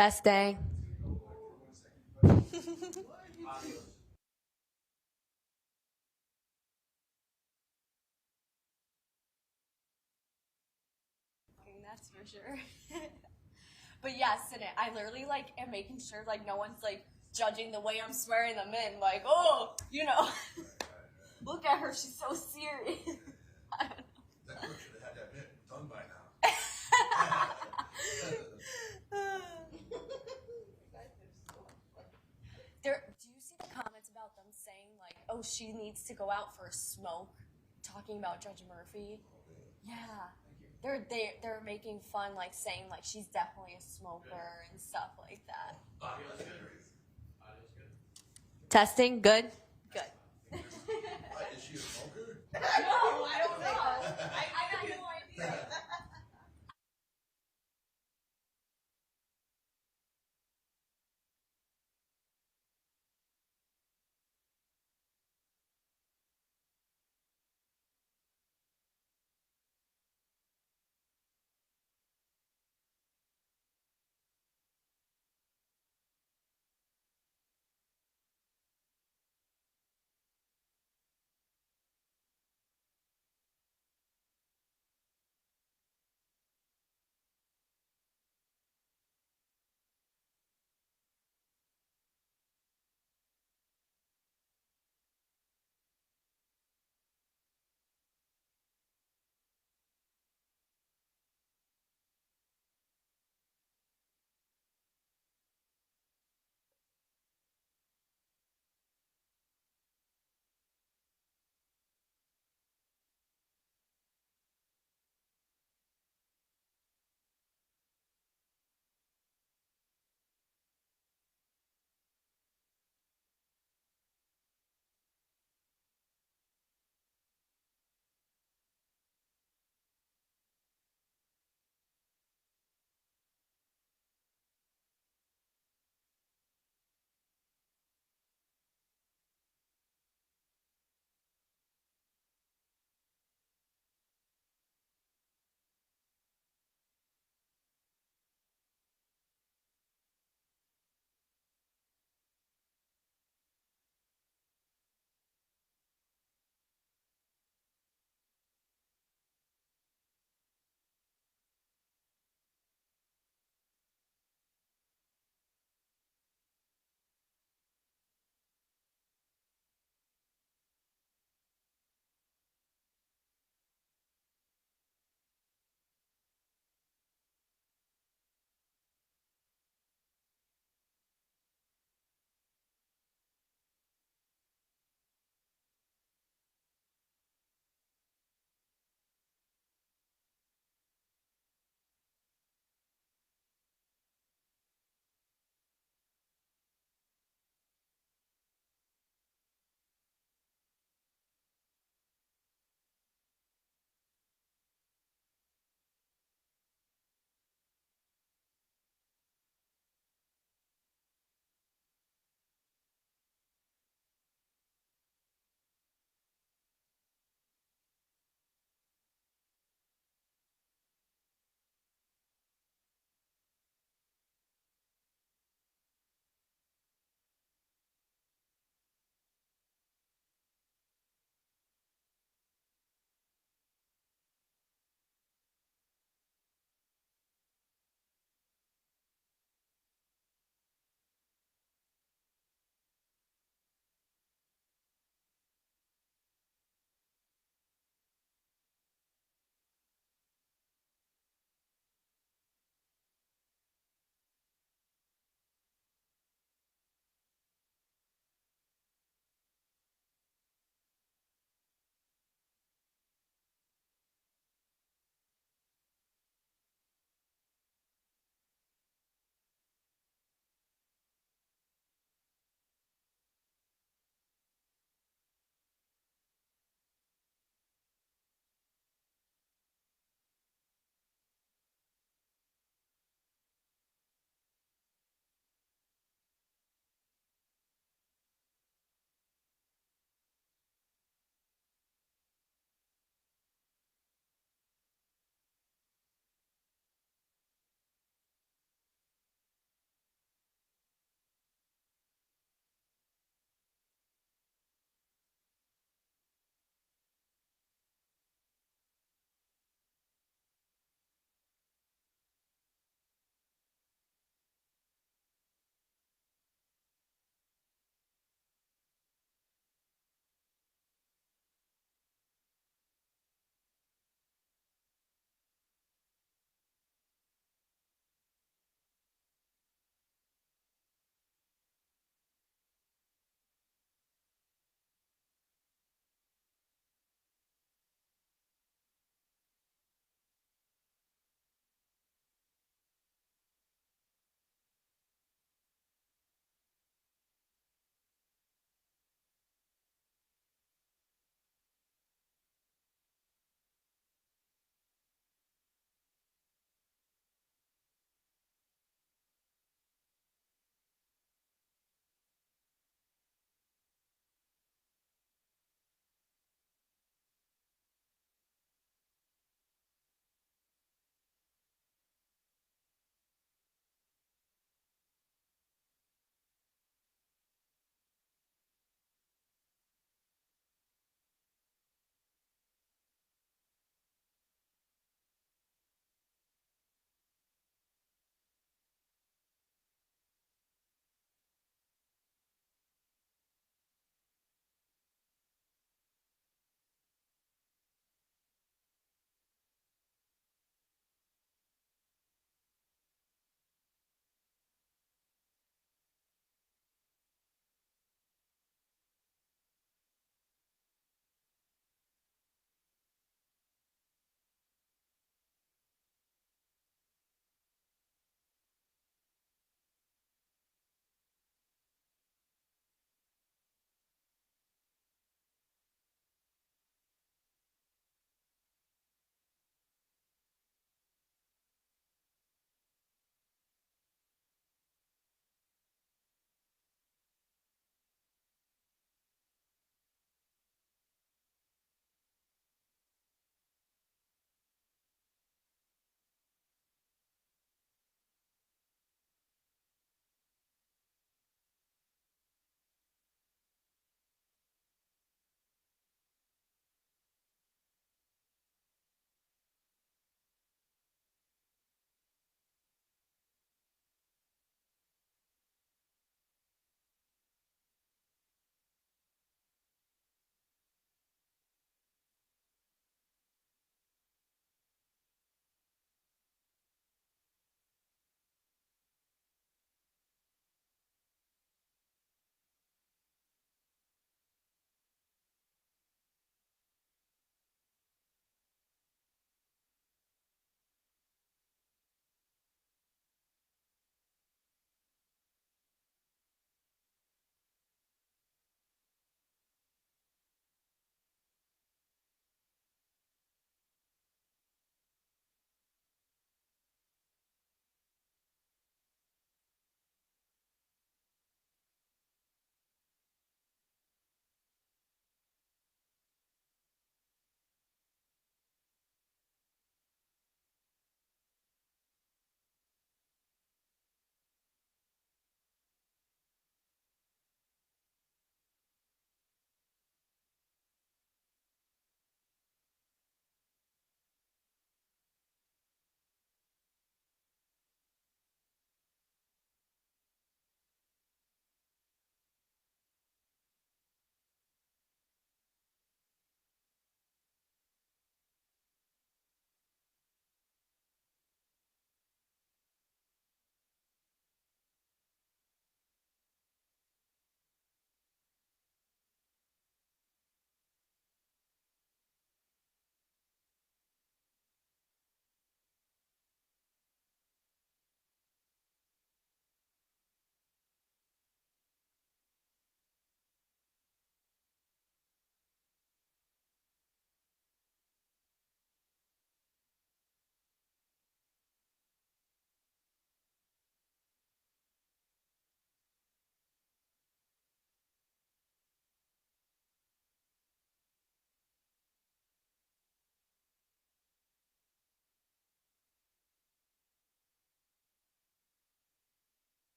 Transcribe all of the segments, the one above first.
Testing. That's for sure. But yes, and I literally like am making sure like no one's like judging the way I'm swearing them in. Like, oh, look at her, she's so serious. I don't know. That clerk should have had that bit done by now. Do you see the comments about them saying like, "Oh, she needs to go out for a smoke," talking about Judge Murphy? Yeah, they're making fun, like saying like she's definitely a smoker and stuff like that. Audio's good. Testing, good, good. Is she a smoker? No, I don't know. I got no idea.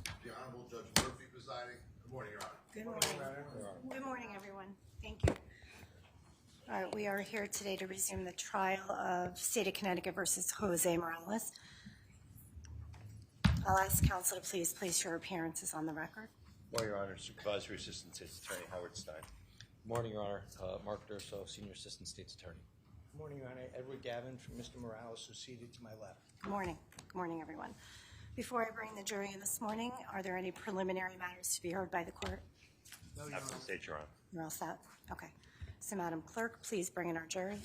The Honorable Judge Murphy presiding. Good morning, Your Honor. Good morning. Good morning, everyone. Thank you. All right, we are here today to resume the trial of State of Connecticut versus Jose Morales. I'll ask counsel to please place your appearances on the record. Well, Your Honor, Supervisory Assistant State's Attorney Howard Stein. Good morning, Your Honor. Mark Durso, Senior Assistant State's Attorney. Good morning, Your Honor. Edward Gavin from Mr. Morales, who's seated to my left. Good morning. Good morning, everyone. Before I bring the jury in this morning, are there any preliminary matters to be heard by the court? No, Your After Honor. the state, Your Honor. You're all set? Okay. So, Madam Clerk, please bring in our jury.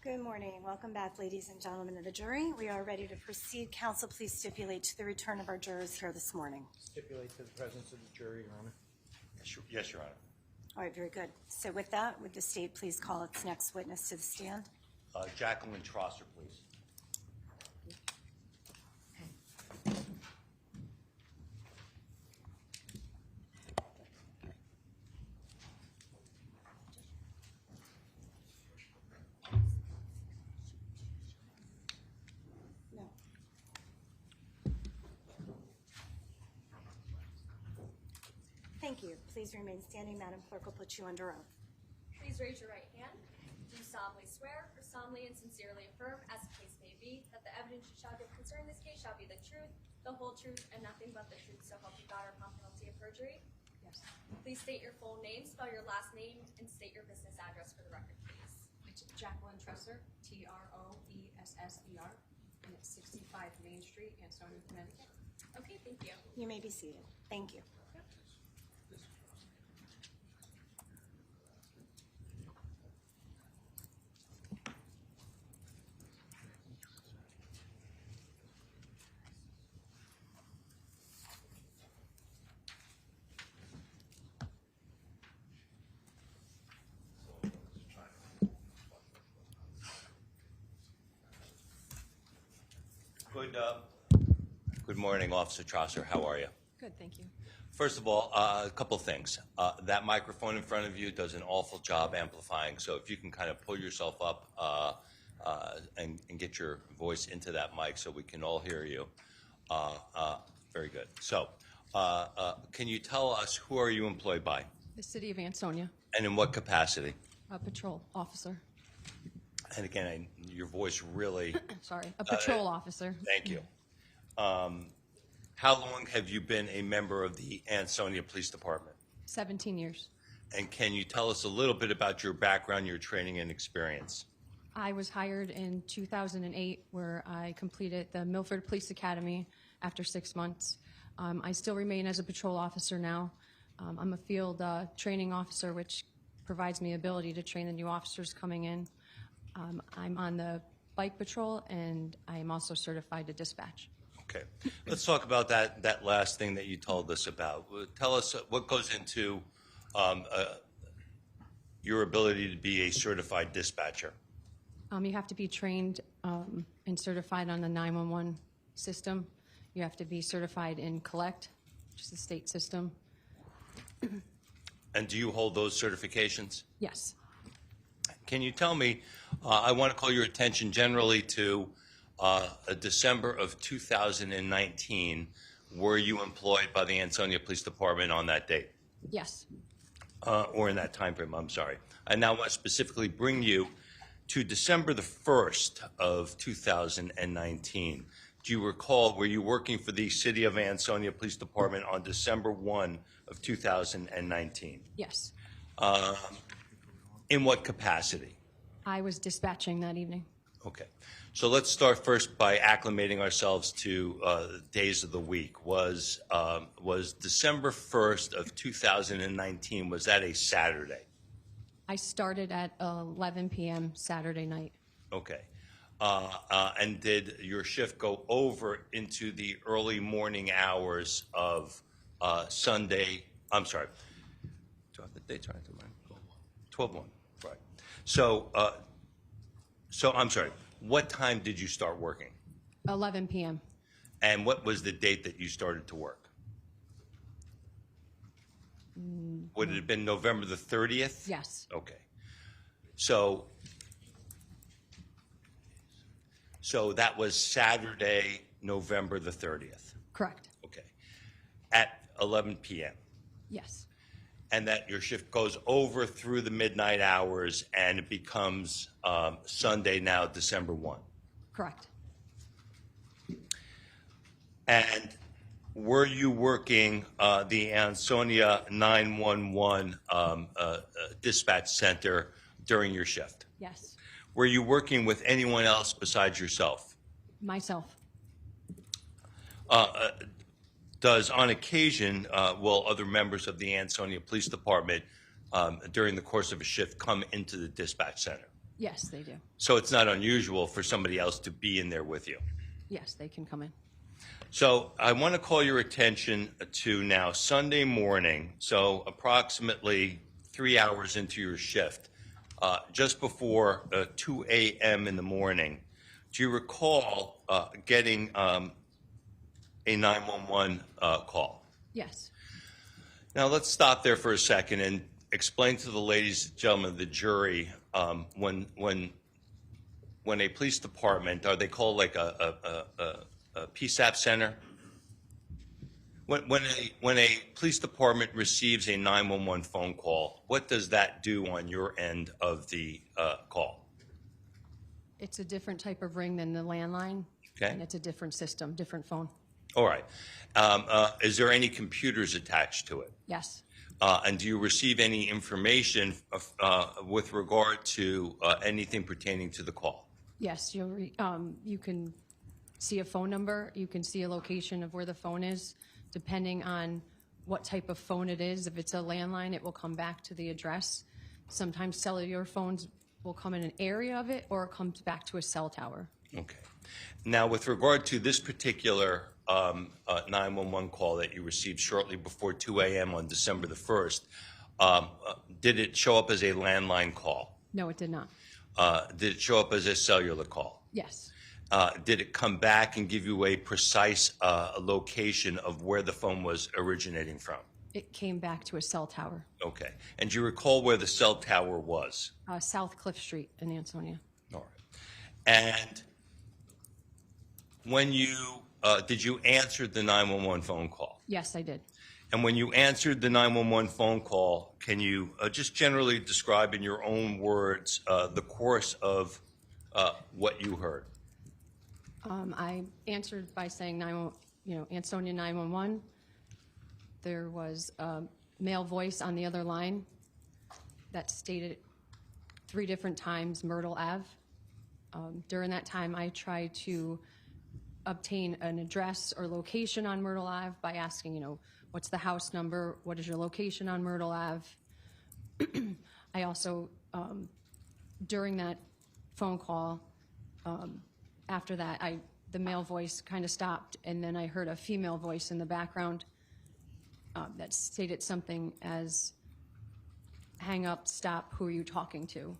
Good morning. Welcome back, ladies and gentlemen of the jury. We are ready to proceed. Counsel, please stipulate to the return of our jurors here this morning. Stipulate to the presence of the jury, Your Honor. Yes, Your Honor. All right, very good. So with that, would the state please call its next witness to the stand? Jacqueline Trosser, please. No. Thank you. Please remain standing. Madam Clerk will put you under oath. Please raise your right hand. Do you solemnly swear or solemnly and sincerely affirm, as the case may be, that the evidence you shall give concerning this case shall be the truth, the whole truth, and nothing but the truth, so help you God, or upon penalty of perjury? Yes. Please state your full name, spell your last name, and state your business address for the record, please. It's Jacqueline Tresser, Trosser, and it's 65 Main Street, Ansonia, Connecticut. Okay, thank you. You may be seated. Thank you. Good morning, Officer Trosser. How are you? Good, thank you. First of all, a couple things. That microphone in front of you does an awful job amplifying, so if you can kind of pull yourself up and get your voice into that mic so we can all hear you. Very good. So, can you tell us who are you employed by? The City of Ansonia, And in what capacity? a patrol officer. And again, your voice really, Sorry, a patrol officer. thank you. How long have you been a member of the Ansonia Police Department? 17 years. And can you tell us a little bit about your background, your training and experience? I was hired in 2008, where I completed the Milford Police Academy after 6 months. I still remain as a patrol officer now. I'm a field training officer, which provides me ability to train the new officers coming in. I'm on the bike patrol, and I am also certified to dispatch. Okay, let's talk about that last thing that you told us about. Tell us what goes into your ability to be a certified dispatcher. You have to be trained and certified on the 911 system. You have to be certified in Collect, which is the state system. And do you hold those certifications? Yes. Can you tell me, I want to call your attention generally to December of 2019. Were you employed by the Ansonia Police Department on that date? Yes. Or in that time frame, I'm sorry. I now want to specifically bring you to December the 1st of 2019. Do you recall, were you working for the City of Ansonia Police Department on December 1 of 2019? Yes. In what capacity? I was dispatching that evening. Okay. So let's start first by acclimating ourselves to days of the week. Was December 1st of 2019, was that a Saturday? I started at 11 p.m. Saturday night. Okay. And did your shift go over into the early morning hours of Sunday? I'm sorry. Do I have the dates right? 12/1. Right. So I'm sorry. What time did you start working? 11 p.m. And what was the date that you started to work? Would it have been November the 30th? Yes. Okay. So that was Saturday, November the 30th. Correct. Okay. At 11 p.m. Yes. And that your shift goes over through the midnight hours and it becomes Sunday now, December 1. Correct. And were you working the Ansonia 911 dispatch center during your shift? Yes. Were you working with anyone else besides yourself? Myself. Does on occasion, will other members of the Ansonia Police Department during the course of a shift come into the dispatch center? Yes, they do. So it's not unusual for somebody else to be in there with you. Yes, they can come in. So I want to call your attention to now Sunday morning, so approximately 3 hours into your shift, just before 2 a.m. in the morning. Do you recall getting a 911 call? Yes. Now let's stop there for a second and explain to the ladies and gentlemen of the jury when a police department, are they called like a PSAP center? When a police department receives a 911 phone call, what does that do on your end of the call? It's a different type of ring than the landline. Okay. And it's a different system, different phone. All right. Is there any computers attached to it? Yes. And do you receive any information with regard to anything pertaining to the call? Yes, you can see a phone number. You can see a location of where the phone is, depending on what type of phone it is. If it's a landline, it will come back to the address. Sometimes cellular phones will come in an area of it, or it comes back to a cell tower. Okay. Now, with regard to this particular 911 call that you received shortly before 2 a.m. on December the 1st, did it show up as a landline call? No, it did not. Did it show up as a cellular call? Yes. Did it come back and give you a precise location of where the phone was originating from? It came back to a cell tower. Okay. And do you recall where the cell tower was? South Cliff Street in Ansonia. All right. And when you, did you answer the 911 phone call? Yes, I did. And when you answered the 911 phone call, can you just generally describe in your own words the course of what you heard? I answered by saying, Ansonia 911. There was a male voice on the other line that stated 3 different times Myrtle Ave. During that time, I tried to obtain an address or location on Myrtle Ave by asking, what's the house number? What is your location on Myrtle Ave? I also, during that phone call, after that, the male voice kind of stopped, and then I heard a female voice in the background that stated something as, hang up, stop, who are you talking to?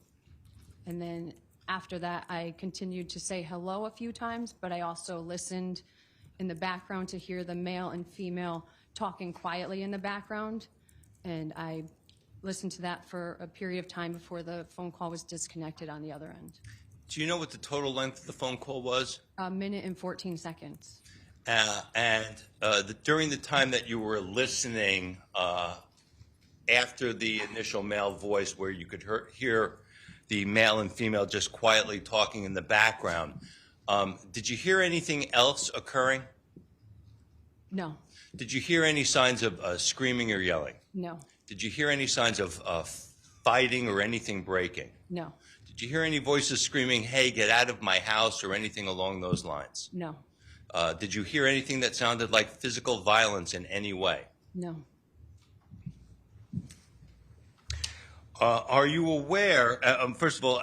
And then after that, I continued to say hello a few times, but I also listened in the background to hear the male and female talking quietly in the background, and I listened to that for a period of time before the phone call was disconnected on the other end. Do you know what the total length of the phone call was? 1 minute and 14 seconds. During the time that you were listening after the initial male voice where you could hear the male and female just quietly talking in the background, did you hear anything else occurring? No. Did you hear any signs of screaming or yelling? No. Did you hear any signs of fighting or anything breaking? No. Did you hear any voices screaming, "Hey, get out of my house," or anything along those lines? No. Did you hear anything that sounded like physical violence in any way? No. Are you aware, first of all,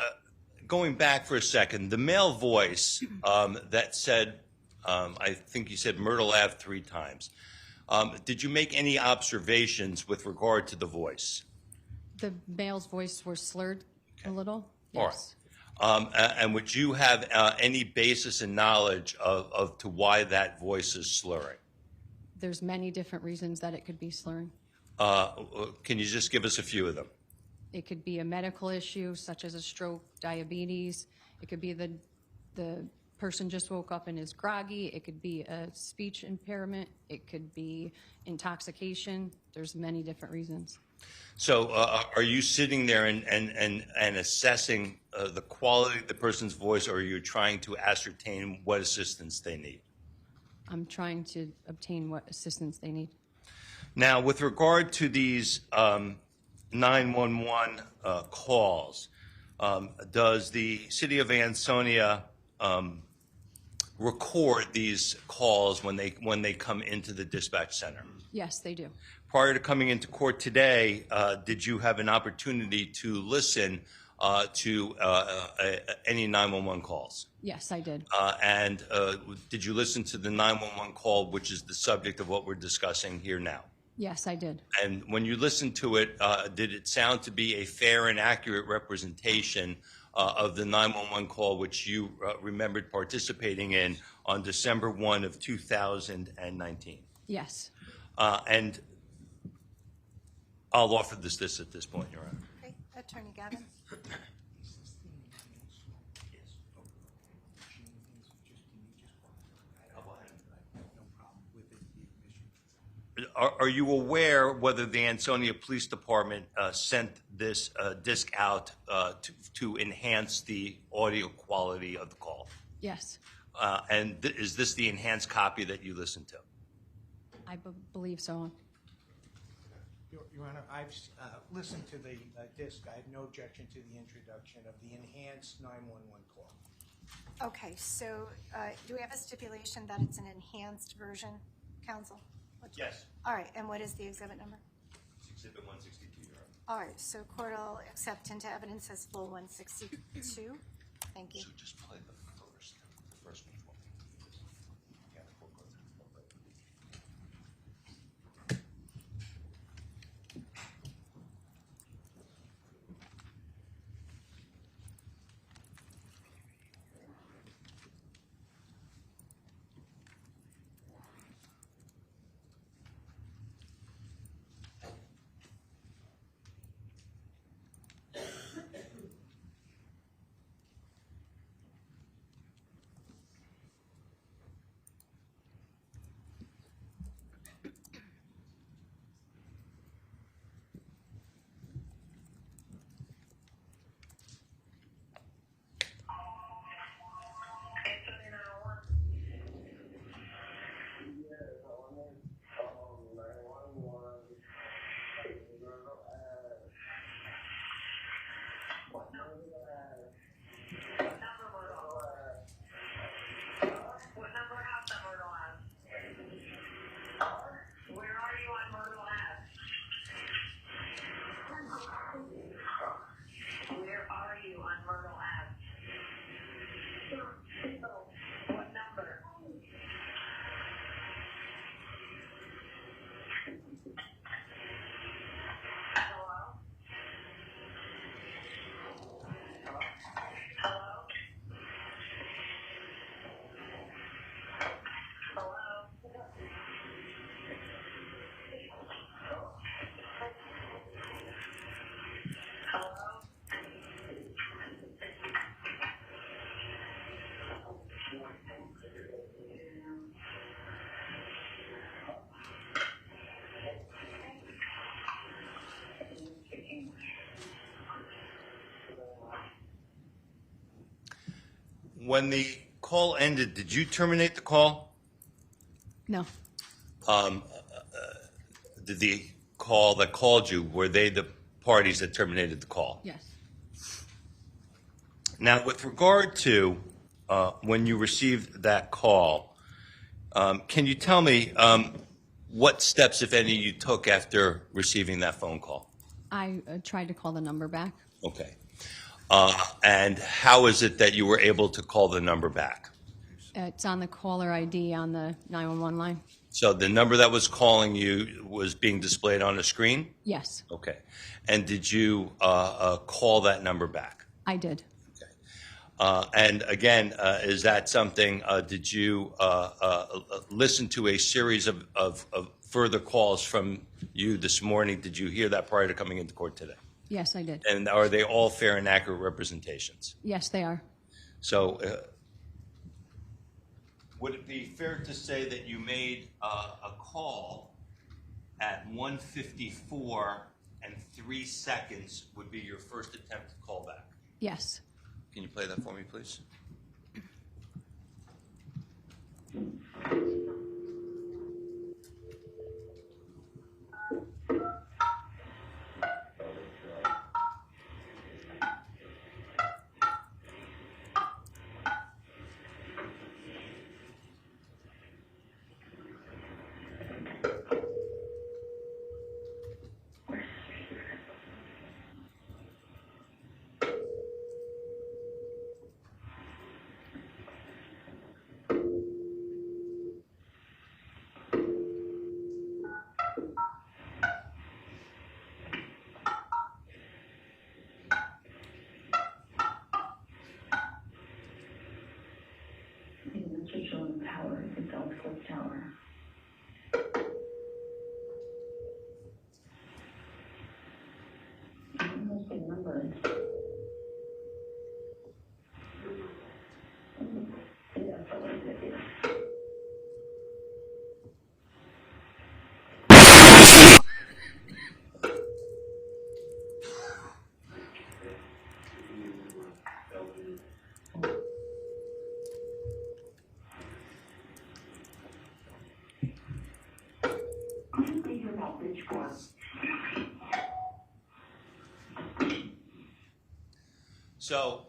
going back for a second, the male voice that said, I think you said Myrtle Ave 3 times, did you make any observations with regard to the voice? The male's voice was slurred a little. All Yes. right. And would you have any basis in knowledge of to why that voice is slurring? There's many different reasons that it could be slurring. Can you just give us a few of them? It could be a medical issue such as a stroke, diabetes. It could be the person just woke up and is groggy. It could be a speech impairment. It could be intoxication. There's many different reasons. So are you sitting there and assessing the quality of the person's voice, or are you trying to ascertain what assistance they need? I'm trying to obtain what assistance they need. Now, with regard to these 911 calls, does the city of Ansonia record these calls when they come into the dispatch center? Yes, they do. Prior to coming into court today, did you have an opportunity to listen to any 911 calls? Yes, I did. And did you listen to the 911 call, which is the subject of what we're discussing here now? Yes, I did. And when you listened to it, did it sound to be a fair and accurate representation of the 911 call which you remembered participating in on December 1 of 2019? Yes. And I'll offer this at this point, Your Honor. Okay, Attorney Gavin. Are you aware whether the Ansonia Police Department sent this disc out to enhance the audio quality of the call? Yes. And is this the enhanced copy that you listened to? I believe so. Your Honor, I've listened to the disc. I have no objection to the introduction of the enhanced 911 call. Okay, so do we have a stipulation that it's an enhanced version, counsel? Yes. All right, and what is the exhibit number? It's Exhibit 162, Your Honor. All right, so court will accept into evidence as full 162. Thank you. So just play the first one for me. Yeah, the court goes through. When the call ended, did you terminate the call? No. Did the call that called you, were they the parties that terminated the call? Yes. Now, with regard to when you received that call, can you tell me what steps, if any, you took after receiving that phone call? I tried to call the number back. Okay. And how is it that you were able to call the number back? It's on the caller ID on the 911 line. So the number that was calling you was being displayed on the screen? Yes, Okay. And did you call that number back? I did. And again, is that something, did you listen to a series of further calls from you this morning? Did you hear that prior to coming into court today? Yes, I did. And are they all fair and accurate representations? Yes, they are. So would it be fair to say that you made a call at 1:54 and 3 seconds would be your first attempt to call back? Yes. Can you play that for me, please? Tower, it's on Cliff Tower. I don't know the number. So,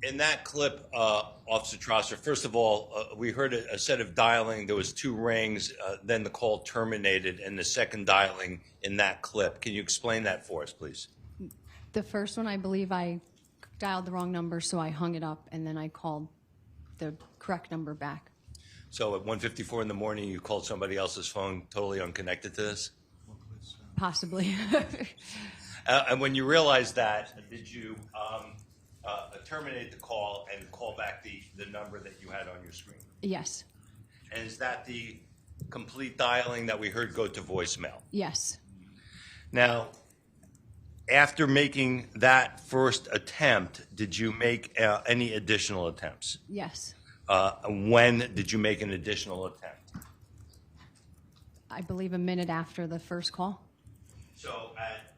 in that clip, Officer Trosser, first of all, we heard a set of dialing. There was 2 rings. Then the call terminated, and the second dialing in that clip. Can you explain that for us, please? The first one, I believe I dialed the wrong number, so I hung it up, and then I called the correct number back. So at 1:54 in the morning, you called somebody else's phone totally unconnected to this? Possibly. And when you realized that, did you terminate the call and call back the number that you had on your screen? Yes. And is that the complete dialing that we heard go to voicemail? Yes. Now, after making that first attempt, did you make any additional attempts? Yes. When did you make an additional attempt? I believe a minute after the first call. So at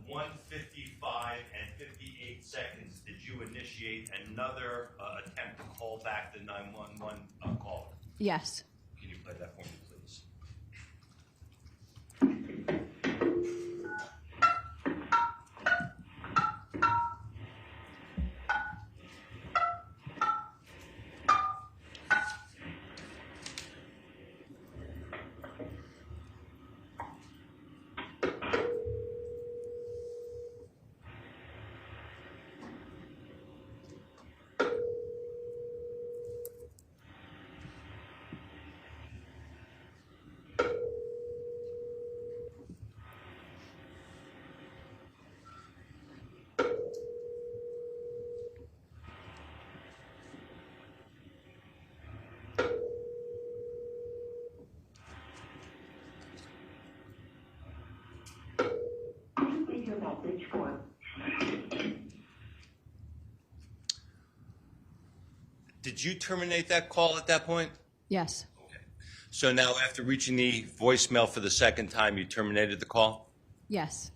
1:55 and 58 seconds, did you initiate another attempt to call back the 911 caller? Yes. Can you play that for me, please? Did you terminate that call at that point? Yes. Okay. So now after reaching the voicemail for the second time, you terminated the call? Yes.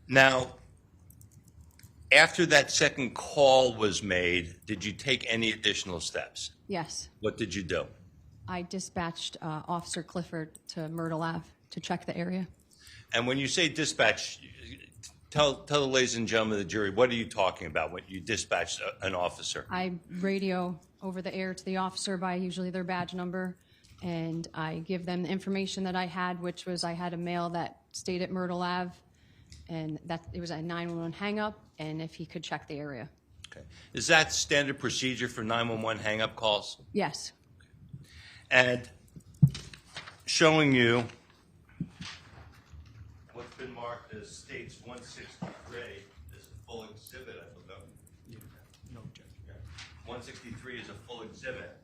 Now, after that second call was made, did you take any additional steps? Yes. What did you do? I dispatched Officer Clifford to Myrtle Ave to check the area. And when you say dispatch, Tell the ladies and gentlemen of the jury, what are you talking about when you dispatch an officer? I radio over the air to the officer by usually their badge number, and I give them the information that I had, which was I had a male that stayed at Myrtle Ave, and that it was a 911 hang-up, and if he could check the area. Okay. Is that standard procedure for 911 hang-up calls? Yes. And showing you what's been marked as States 163 is a full exhibit, I believe. No objection. 163 is a full exhibit.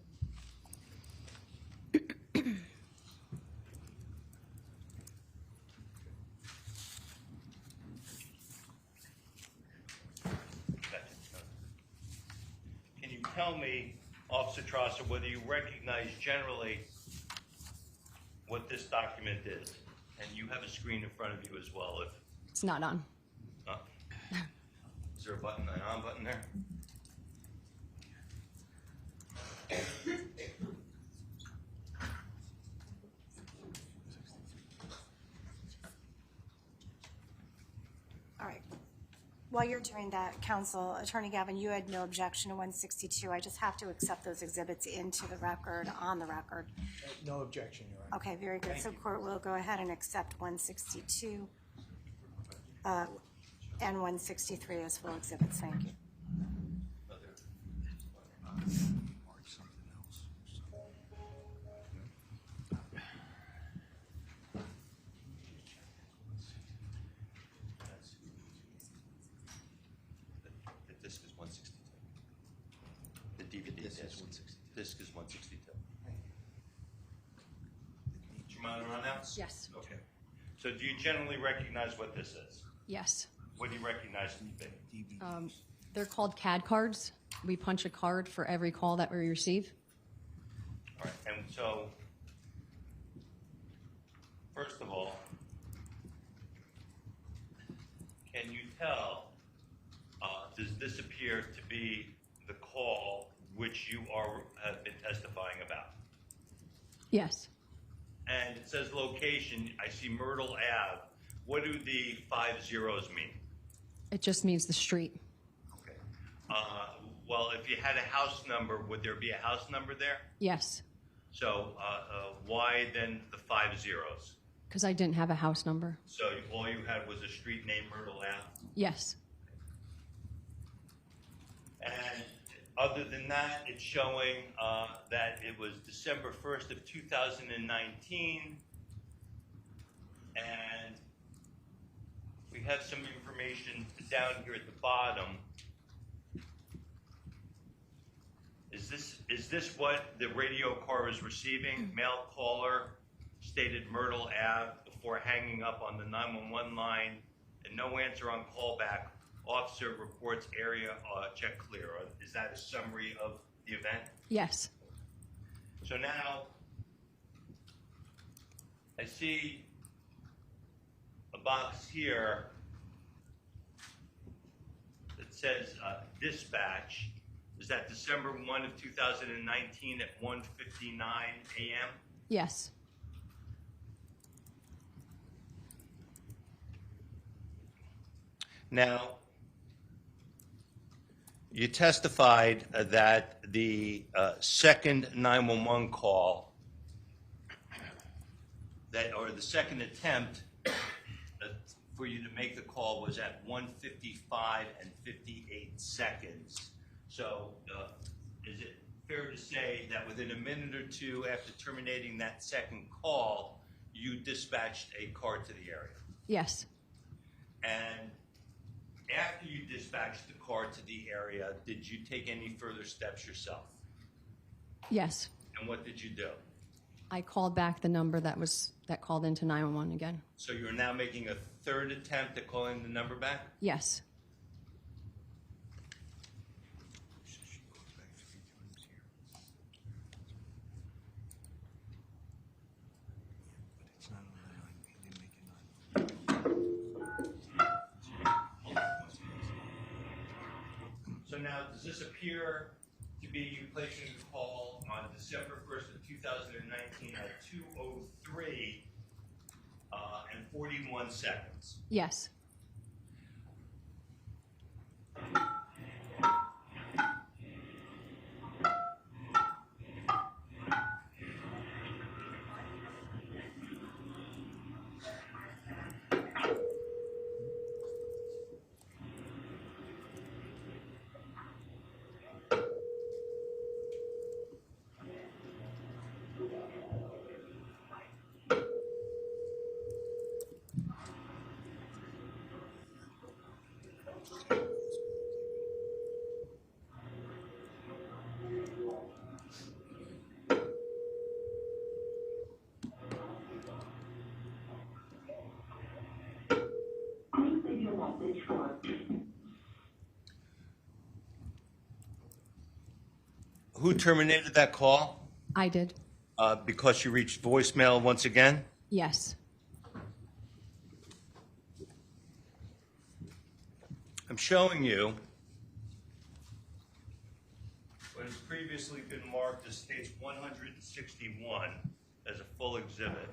Can you tell me, Officer Trosser, whether you recognize generally what this document is? And you have a screen in front of you as well. If It's not on. is there a button, an on button there? All right. While you're doing that, Counsel, Attorney Gavin, you had no objection to 162. I just have to accept those exhibits into the record, on the record. No objection, Your Honor. Okay, very good. Thank So you. court will go ahead and accept 162 and 163 as full exhibits. Thank you. The disc is 162. The DVD disc is 162. Disc is 162. Do you mind to run out? Yes. Okay. So do you generally recognize what this is? Yes. What do you recognize it to be? They're called CAD cards. We punch a card for every call that we receive. All right. And so, first of all, can you tell, does this appear to be the call which you have been testifying about? Yes. And it says location, I see Myrtle Ave. What do the 5 zeros mean? It just means the street. Okay. Well, if you had a house number, would there be a house number there? Yes. So why then the 5 zeros? Because I didn't have a house number. So all you had was a street named Myrtle Ave? Yes. And other than that, it's showing that it was December 1st of 2019, and we have some information down here at the bottom. Is this what the radio car was receiving? Male caller stated Myrtle Ave before hanging up on the 911 line, and no answer on callback. Officer reports area check clear. Is that a summary of the event? Yes. So now I see a box here that says dispatch. Is that December 1 of 2019 at 1:59 a.m.? Yes. Now, you testified that the second 911 call, or the second attempt for you to make the call was at 1:55 and 58 seconds. So is it fair to say that within a minute or two after terminating that second call, you dispatched a car to the area? Yes. And after you dispatched the car to the area, did you take any further steps yourself? Yes. And what did you do? I called back the number that called into 911 again. So you're now making a third attempt at calling the number back? Yes. So now, does this appear to be you placing the call on December 1st of 2019 at 2:03 and 41 seconds? Yes. Who terminated that call? I did. Because you reached voicemail once again? Yes. I'm showing you what has previously been marked as stage 161 as a full exhibit.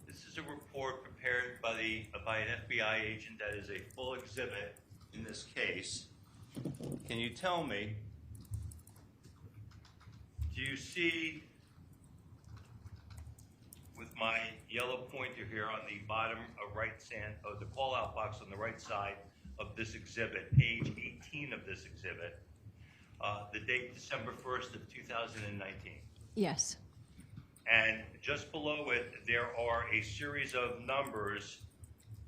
This is a report prepared by an FBI agent that is a full exhibit in this case. Can you tell me, do you see with my yellow pointer here on the bottom of the call-out box on the right side of this exhibit, page 18 of this exhibit, the date December 1st of 2019? Yes. And just below it, there are a series of numbers,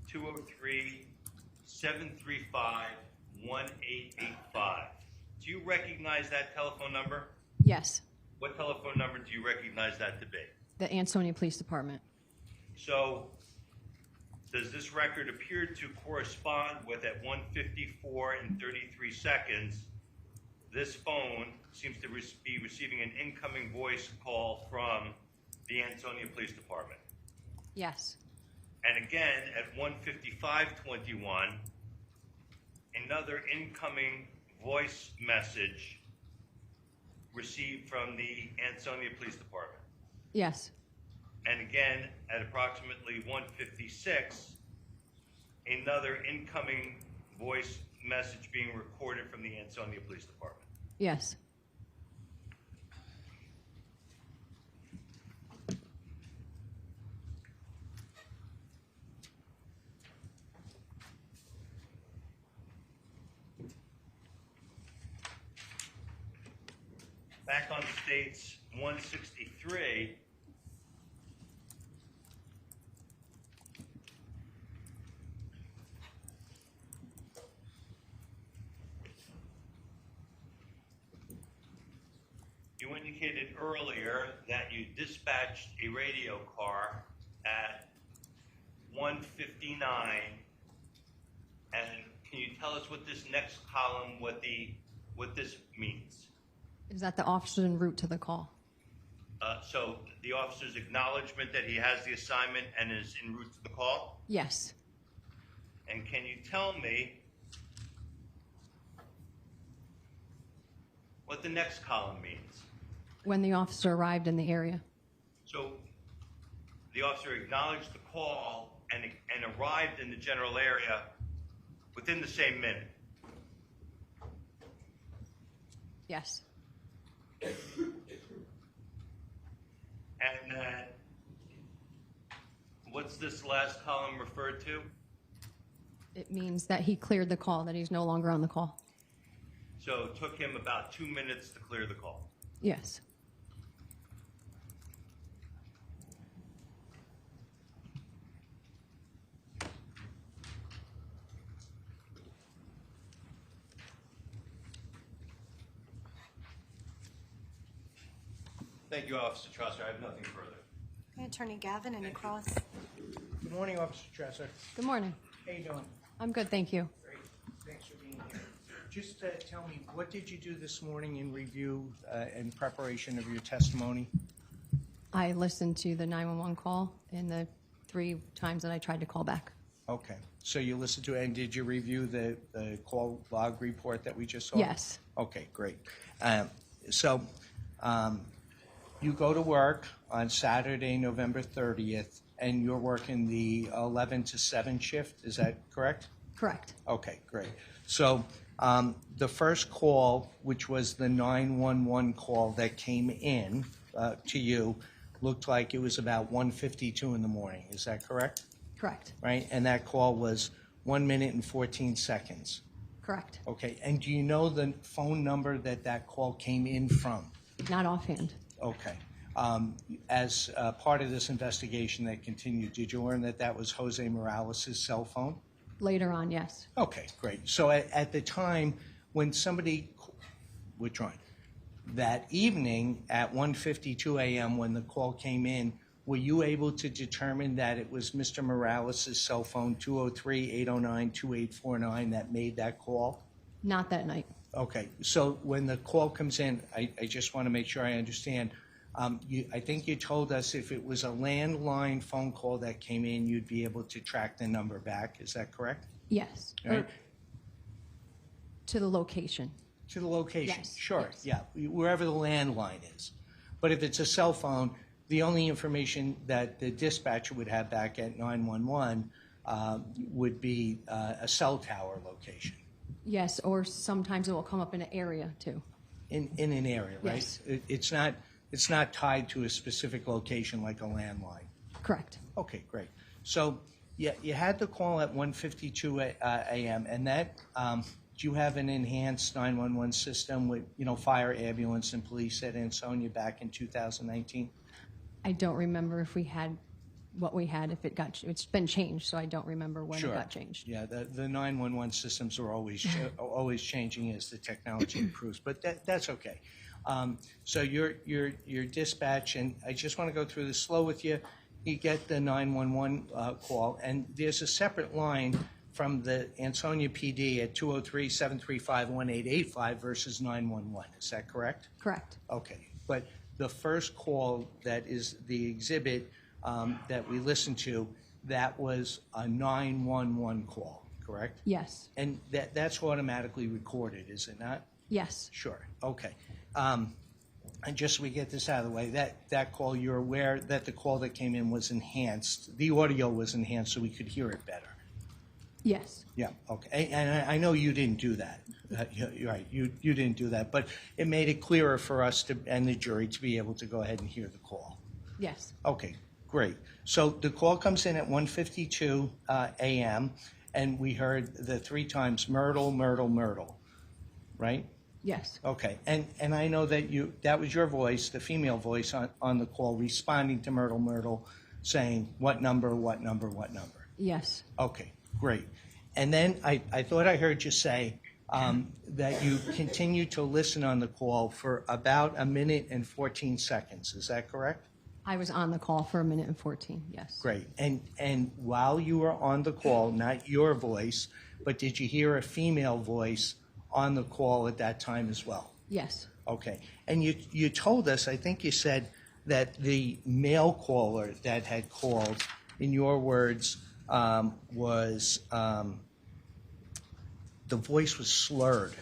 203-735-1885. Do you recognize that telephone number? Yes. What telephone number do you recognize that to be? The Ansonia Police Department. So, does this record appear to correspond with, at 1:54 and 33 seconds, this phone seems to be receiving an incoming voice call from the Ansonia Police Department? Yes. And again, at 1:55:21, another incoming voice message received from the Ansonia Police Department. Yes. And again, at approximately 1:56, another incoming voice message being recorded from the Ansonia Police Department. Yes. Back on states 163, you indicated earlier that you dispatched a radio car at 1:59, and can you tell us what this next column, what this means? Is that the officer en route to the call? So the officer's acknowledgement that he has the assignment and is en route to the call? Yes. And can you tell me what the next column means? When the officer arrived in the area. So the officer acknowledged the call and arrived in the general area within the same minute? Yes. And what's this last column referred to? It means that he cleared the call, that he's no longer on the call. So it took him about 2 minutes to clear the call. Yes. Thank you, Officer Trusser. I have nothing further. Okay, Attorney Gavin, any cross? Good morning, Officer Tresser. Good morning. How you doing? I'm good, thank you. Great. Thanks for being here. Just tell me, what did you do this morning in review in preparation of your testimony? I listened to the 911 call in the 3 times that I tried to call back. Okay. So you listened to it, and did you review the call log report that we just saw? Yes. Okay, great. You go to work on Saturday, November 30th, and you're working the 11 to 7 shift. Is that correct? Correct. Okay, great. So the first call, which was the 911 call that came in to you, looked like it was about 1:52 in the morning. Is that correct? Correct. Right? And that call was 1 minute and 14 seconds. Correct. Okay. And do you know the phone number that call came in from? Not offhand. Okay. As part of this investigation that continued, did you learn that that was Jose Morales' cell phone? Later on, yes. Okay, great. So at the time when somebody, withdrawn, that evening at 1:52 a.m. when the call came in, were you able to determine that it was Mr. Morales' cell phone, 203-809-2849, that made that call? Not that night. Okay, so when the call comes in, I just want to make sure I understand. I think you told us if it was a landline phone call that came in, you'd be able to track the number back. Is that correct? Yes. Right. Or to the location. To the location? Yes, Sure, yes. yeah, wherever the landline is. But if it's a cell phone, the only information that the dispatcher would have back at 911 would be a cell tower location. Yes, or sometimes it will come up in an area too. In an area, right? Yes. It's not tied to a specific location like a landline. Correct. Okay, great. So you had the call at 1:52 a.m. and that do you have an enhanced 911 system with fire, ambulance, and police at Ansonia back in 2019? I don't remember if we had what we had. If it's been changed, so I don't remember when Sure. it got changed. Yeah, the 911 systems are always always changing as the technology improves, but that's okay. So your dispatch, and I just want to go through this slow with you. You get the 911 call, and there's a separate line from the Ansonia PD at 203-735-1885 versus 911. Is that correct? Correct. Okay, but the first call that is the exhibit that we listened to, that was a 911 call, correct? Yes. And that's automatically recorded, is it not? Yes. Sure, okay. And just so we get this out of the way, that call, you're aware that the call that came in was enhanced, the audio was enhanced so we could hear it better? Yes. Yeah, okay. And I know you didn't do that. You're right, you didn't do that, but it made it clearer for us and the jury to be able to go ahead and hear the call. Yes. Okay, great. So the call comes in at 1:52 a.m., and we heard the 3 times Myrtle, Myrtle, Myrtle, right? Yes. Okay, and I know that that was your voice, the female voice on the call, responding to Myrtle, Myrtle, saying what number, what number, what number. Yes. Okay, great. And then I thought I heard you say that you continued to listen on the call for about 1 minute and 14 seconds. Is that correct? I was on the call for 1 minute and 14. Yes. Great. And while you were on the call, not your voice, but did you hear a female voice on the call at that time as well? Yes. Okay. And you told us, I think you said, that the male caller that had called, in your words, was the voice was slurred.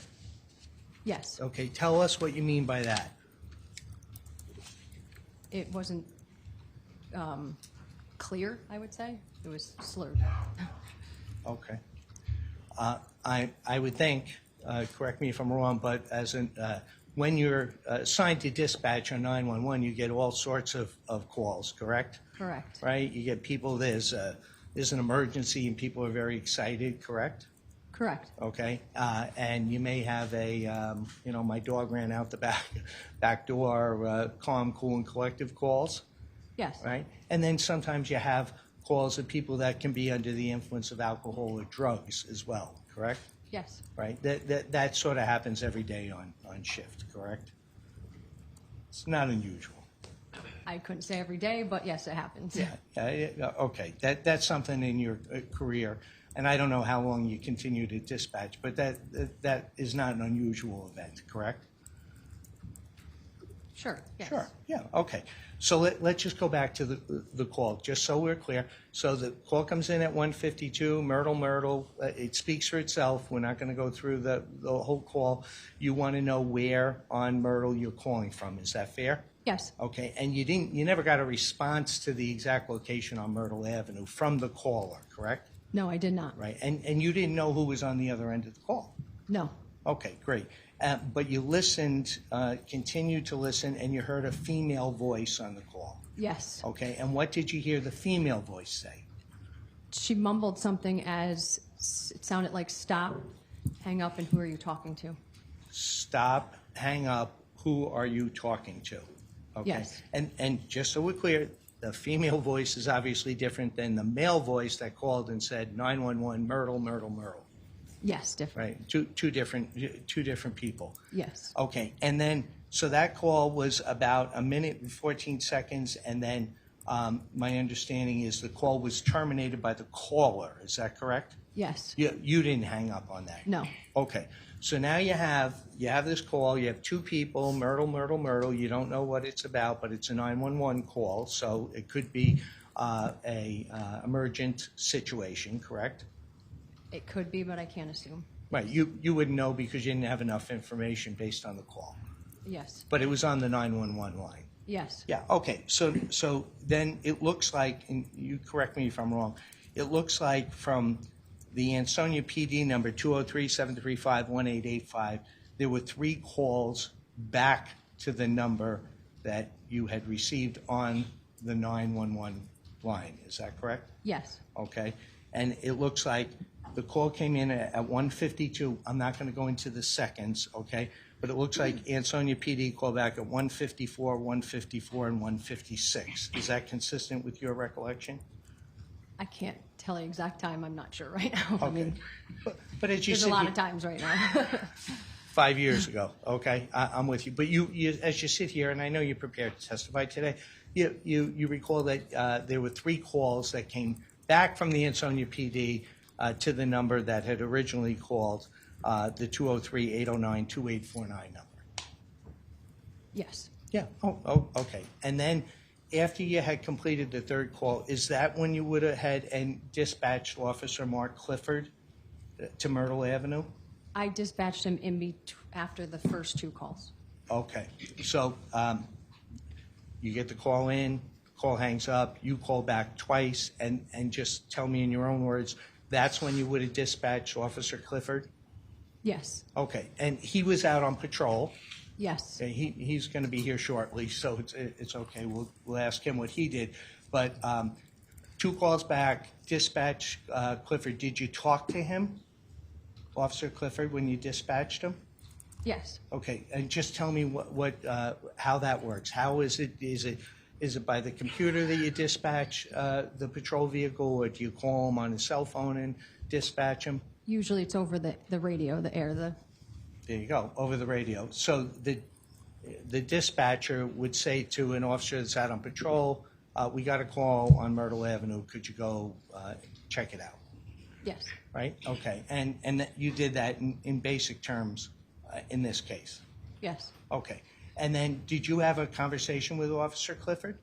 Yes. Okay. Tell us what you mean by that. It wasn't clear, I would say. It was slurred. Okay. I would think, correct me if I'm wrong, but when you're assigned to dispatch on 911, you get all sorts of calls, correct? Correct. Right? You get people, there's an emergency and people are very excited, correct? Correct. Okay. And you may have my dog ran out the back door, calm, cool, and collective calls. Yes. Right? And then sometimes you have calls of people that can be under the influence of alcohol or drugs as well, correct? Yes. Right? That sort of happens every day on shift, correct? It's not unusual. I couldn't say every day, but yes, it happens. Yeah. Okay. That's something in your career, and I don't know how long you continue to dispatch, but that is not an unusual event, correct? Sure. Yes. Sure. Yeah. Okay. So let's just go back to the call, just so we're clear. So the call comes in at 1:52. Myrtle. It speaks for itself. We're not going to go through the whole call. You want to know where on Myrtle you're calling from. Is that fair? Yes. Okay. And you never got a response to the exact location on Myrtle Avenue from the caller, correct? No, I did not. Right. And you didn't know who was on the other end of the call. No. Okay, great. But you listened, continued to listen, and you heard a female voice on the call. Yes. Okay, and what did you hear the female voice say? She mumbled something as it sounded like stop, hang up, and who are you talking to? Stop, hang up, who are you talking to? Okay. Yes. And just so we're clear, the female voice is obviously different than the male voice that called and said 911 Myrtle, Myrtle, Myrtle. Yes, different. Right. Two different people. Yes. Okay. And then so that call was about a minute and 14 seconds, and then my understanding is the call was terminated by the caller. Is that correct? Yes. You didn't hang up on that. No. Okay. So now you have this call. You have two people, Myrtle, Myrtle, Myrtle. You don't know what it's about, but it's a 911 call, so it could be a emergent situation, correct? It could be, but I can't assume. Right. You wouldn't know because you didn't have enough information based on the call. Yes. But it was on the 911 line. Yes. Yeah. Okay. So then it looks like, and you correct me if I'm wrong, it looks like from the Ansonia PD number 203-735-1885, there were 3 calls back to the number that you had received on the 911 line. Is that correct? Yes. Okay. And it looks like the call came in at 1:52. I'm not going to go into the seconds, okay? But it looks like Ansonia PD called back at 1:54, 1:54, and 1:56. Is that consistent with your recollection? I can't tell the exact time. I'm not sure right now. I Okay. mean, But as you there's a said, lot of times right now. 5 years ago, okay? I'm with you. But you, as you sit here, and I know you're prepared to testify today, you recall that there were 3 calls that came back from the Ansonia PD to the number that had originally called the 203-809-2849 number. Yes. Yeah. Oh, okay. And then after you had completed the 3rd call, is that when you would have had and dispatched Officer Mark Clifford to Myrtle Avenue? I dispatched him after the first 2 calls. Okay. So you get the call in, call hangs up, you call back twice, and just tell me in your own words, that's when you would have dispatched Officer Clifford? Yes. Okay. And he was out on patrol. Yes. Okay, he's going to be here shortly, so it's okay. We'll ask him what he did. But 2 calls back, dispatch Clifford. Did you talk to him, Officer Clifford, when you dispatched him? Yes. Okay, and just tell me how that works. How is it? Is it by the computer that you dispatch the patrol vehicle, or do you call him on his cell phone and dispatch him? Usually it's over the radio, the air, the. There you go, over the radio. So the dispatcher would say to an officer that's out on patrol, we got a call on Myrtle Avenue, could you go check it out? Yes. Right? Okay. And you did that in basic terms in this case? Yes. Okay. And then did you have a conversation with Officer Clifford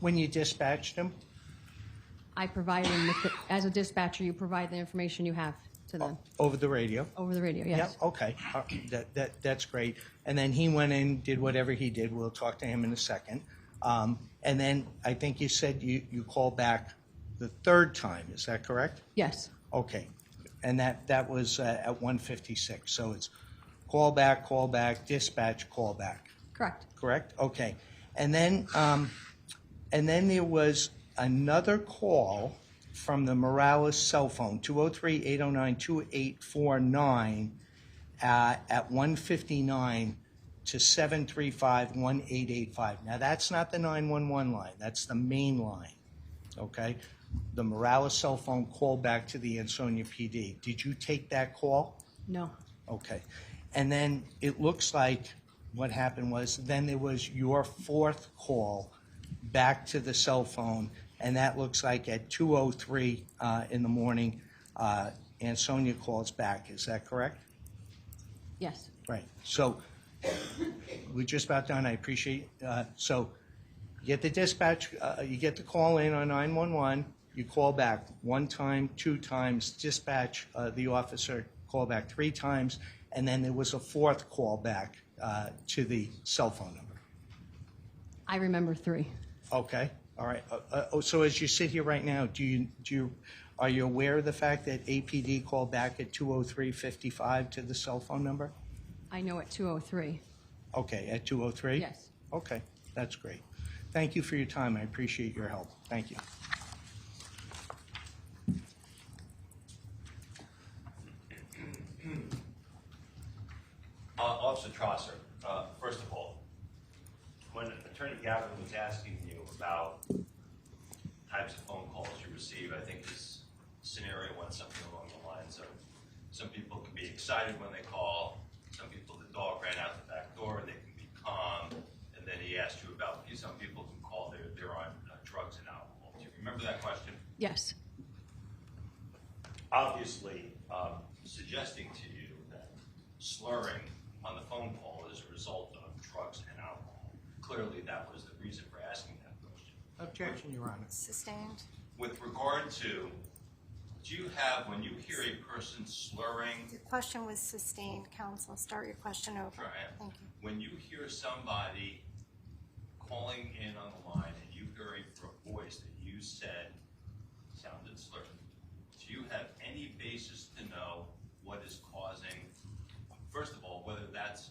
when you dispatched him? I provide him as a dispatcher, you provide the information you have to them. Over the radio? Over the radio, yes. Yeah, okay. That's great. And then he went in, did whatever he did. We'll talk to him in a second. And then I think you said you called back the 3rd time. Is that correct? Yes. Okay. And that was at 1:56. So it's call back, dispatch, call back. Correct. Correct? Okay. And then there was another call from the Morales cell phone, 203-809-2849 at 1:59 to 735-1885. Now, that's not the 911 line. That's the main line, okay? The Morales cell phone called back to the Ansonia PD. Did you take that call? No. Okay. And then it looks like what happened was then there was your 4th call back to the cell phone, and that looks like at 2:03 in the morning, Ansonia calls back. Is that correct? Yes. Right. So we're just about done. I appreciate so you get the dispatch, you get the call in on 911, you call back 1 time, 2 times, dispatch the officer, call back 3 times, and then there was a 4th call back to the cell phone number. I remember 3. Okay. All right. So as you sit here right now, are you aware of the fact that APD called back at 2:03:55 to the cell phone number? I know at 2:03. Okay, at 2:03? Yes. Okay, that's great. Thank you for your time. I appreciate your help. Thank you. Officer Trosser, first of all, Gavin was asking you about types of phone calls you receive. I think his scenario went something along the lines of some people can be excited when they call, some people, the dog ran out the back door, and they can be calm. And then he asked you about some people can call, they're on drugs and alcohol. Do you remember that question? Yes. Obviously, suggesting to you that slurring on the phone call is a result of drugs and alcohol. Clearly, that was the reason for asking that question. Objection, Your Honor. Sustained. With regard to, do you have, when you hear a person slurring, The question was sustained, counsel. Start your question over. Sure, I am. Thank you. when you hear somebody calling in on the line and you hear a voice that you said sounded slurred, do you have any basis to know what is causing, first of all, whether that's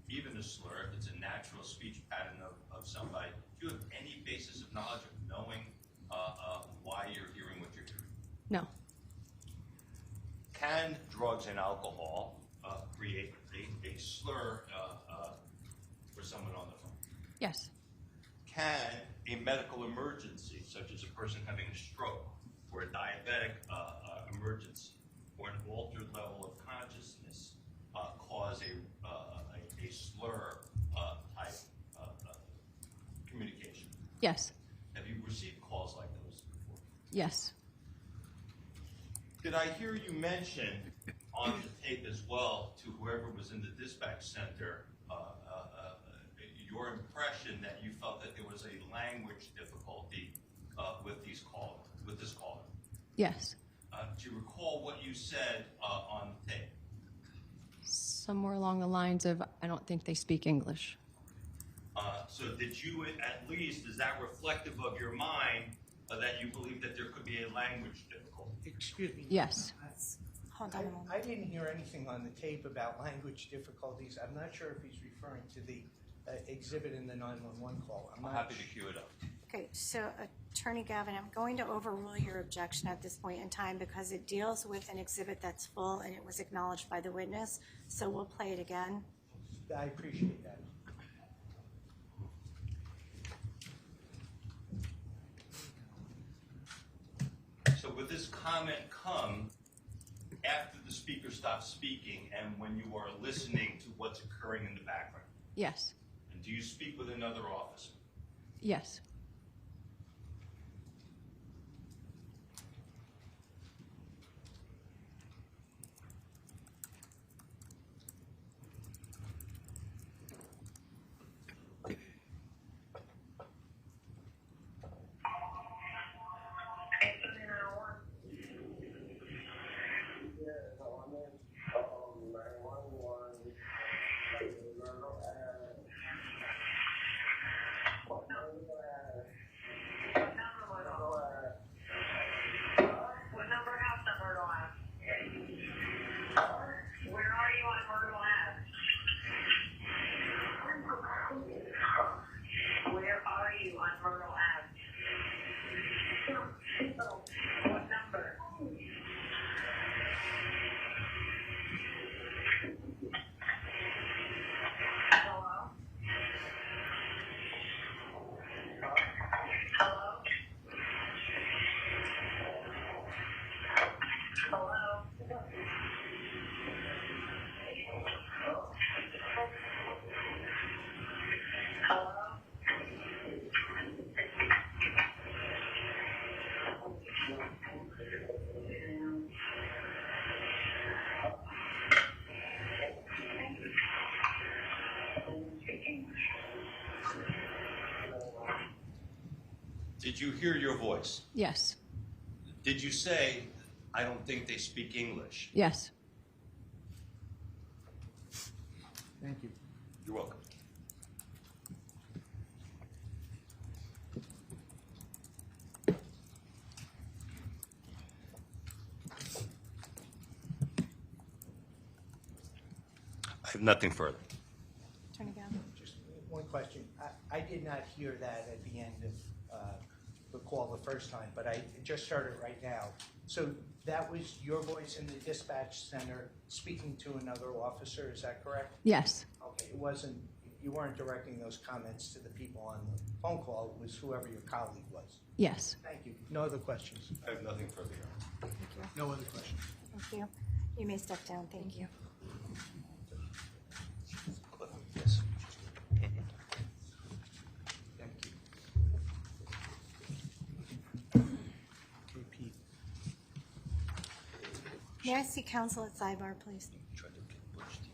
even a slur, if it's a natural speech pattern of somebody, do you have any basis of knowledge of knowing why you're hearing what you're hearing? No. Can drugs and alcohol create a slur for someone on the phone? Yes. Can a medical emergency, such as a person having a stroke or a diabetic emergency or an altered level of consciousness, cause a slur type communication? Yes. Have you received calls like those before? Yes. Did I hear you mention on the tape as well to whoever was in the dispatch center your impression that you felt that there was a language difficulty with this caller? Yes. Do you recall what you said on the tape? Somewhere along the lines of, I don't think they speak English. So did you, at least, is that reflective of your mind that you believe that there could be a language difficulty? Excuse me. Yes. Hold on a moment. I didn't hear anything on the tape about language difficulties. I'm not sure if he's referring to the exhibit in the 911 call. I'm happy to cue it up. Okay, so Attorney Gavin, I'm going to overrule your objection at this point in time because it deals with an exhibit that's full and it was acknowledged by the witness. So we'll play it again. I appreciate that. So would this comment come after the speaker stops speaking and when you are listening to what's occurring in the background? Yes. And do you speak with another officer? Yes. Did you hear your voice? Yes. Did you say, I don't think they speak English? Yes. Thank you. You're welcome. I have nothing further. Attorney Gavin. Just one question. I did not hear that at the end of the call the first time, but I just heard it right now. So that was your voice in the dispatch center speaking to another officer, is that correct? Yes. Okay, it wasn't, you weren't directing those comments to the people on the phone call, it was whoever your colleague was. Yes. Thank you. No other questions? I have nothing further, Your Honor. Thank you. No other questions. Thank you. You may step down. Thank you. Yes. Thank you. Okay, Pete. May I see counsel at sidebar, please? Tried to get pushed.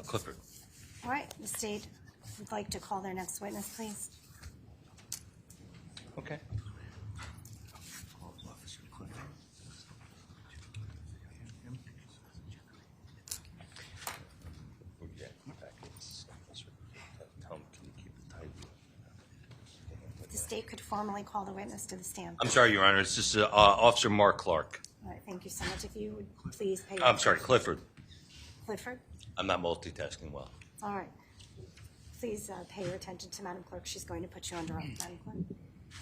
Clifford. All right, the state would like to call their next witness, please. Okay. Yeah, packets. Tell him, can you keep it tight? The state could formally call the witness to the stand. I'm sorry, Your Honor. It's just Officer Mark Clark. All right, thank you so much. If you would please pay. I'm sorry, Clifford. Clifford? I'm not multitasking well. All right. Please pay your attention to Madam Clerk. She's going to put you under oath, Madam Clerk.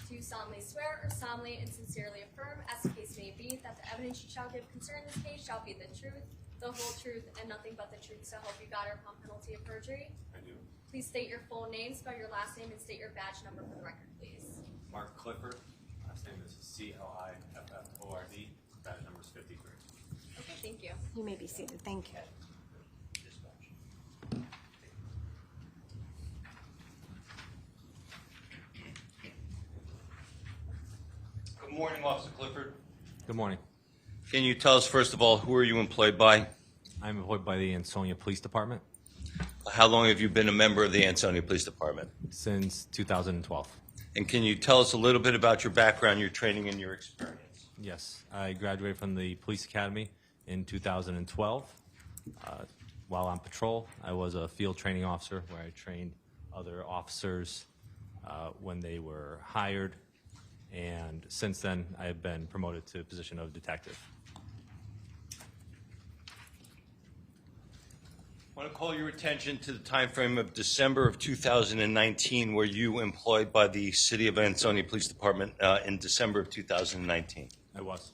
Do you solemnly swear or solemnly and sincerely affirm, as the case may be, that the evidence you shall give concerning this case shall be the truth, the whole truth, and nothing but the truth, so help you God, or upon penalty of perjury? I do. Please state your full name, spell your last name, and state your badge number for the record, please. Mark Clifford. Last name is Clifford. Badge number is 53. Okay, thank you. You may be seated. Thank you. Good morning, Officer Clifford. Good morning. Can you tell us, first of all, who are you employed by? I'm employed by the Ansonia Police Department How long have you been a member of the Ansonia Police Department? since 2012. And can you tell us a little bit about your background, your training, and your experience? Yes, I graduated from the Police Academy in 2012. While on patrol, I was a field training officer where I trained other officers when they were hired. And since then, I have been promoted to the position of detective. I want to call your attention to the time frame of December of 2019, where you employed by the City of Ansonia Police Department in December of 2019. I was.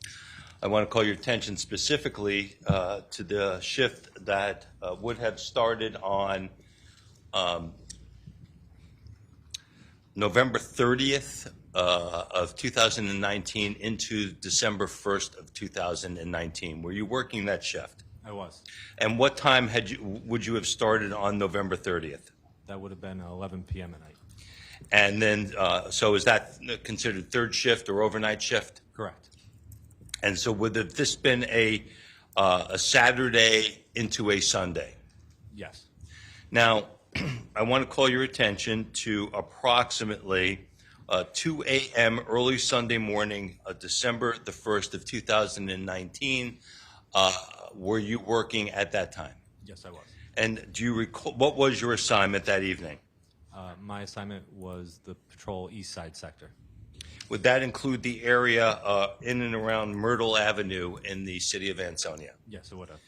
I want to call your attention specifically to the shift that would have started on November 30th of 2019 into December 1st of 2019. Were you working that shift? I was. And what time would you have started on November 30th? That would have been 11 p.m. at night. And then, so is that considered third shift or overnight shift? Correct. And so would have this been a Saturday into a Sunday? Yes. Now, I want to call your attention to approximately 2 a.m. early Sunday morning, December the 1st of 2019. Were you working at that time? Yes, I was. And do you recall, what was your assignment that evening? My assignment was the patrol east side sector. Would that include the area in and around Myrtle Avenue in the city of Ansonia? Yes, it would have.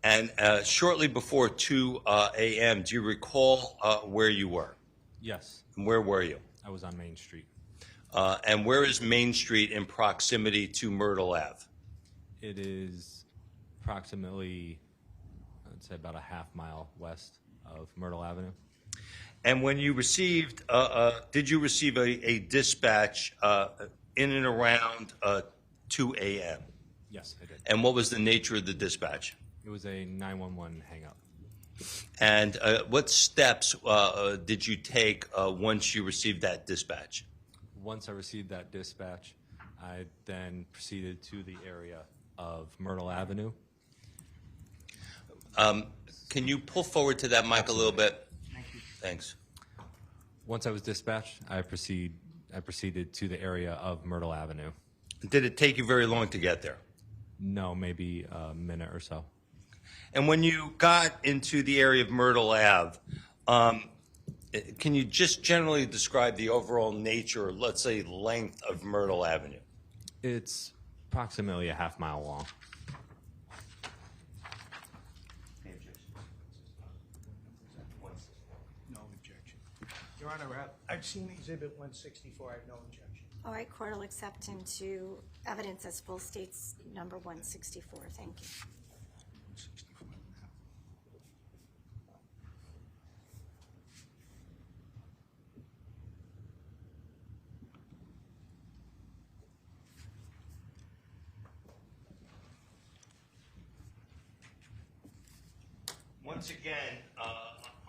And shortly before 2 a.m., do you recall where you were? Yes, And where were you? I was on Main Street. And where is Main Street in proximity to Myrtle Ave? It is approximately, I'd say about a half mile west of Myrtle Avenue. And when you received, did you receive a dispatch in and around 2 a.m.? Yes, I did. And what was the nature of the dispatch? It was a 911 hang-up. And what steps did you take once you received that dispatch? Once I received that dispatch, I then proceeded to the area of Myrtle Avenue. Can you pull forward to that mic a little bit? Thanks. Once I was dispatched, I proceeded to the area of Myrtle Avenue. Did it take you very long to get there? No, maybe a minute or so. And when you got into the area of Myrtle Ave, Can you just generally describe the overall nature, or let's say length, of Myrtle Avenue? It's approximately a half-mile long. No objection. Your Honor, I've seen Exhibit 164. I have no objection. All right, court will accept into evidence as full states number 164. Thank you. Once again,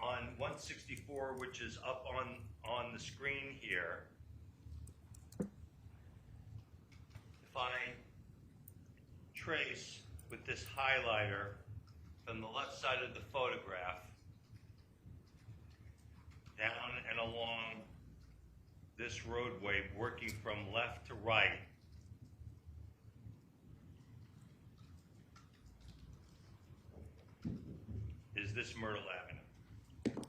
on 164, which is up on the screen here, if I trace with this highlighter from the left side of the photograph down and along this roadway, working from left to right, is this Myrtle Avenue?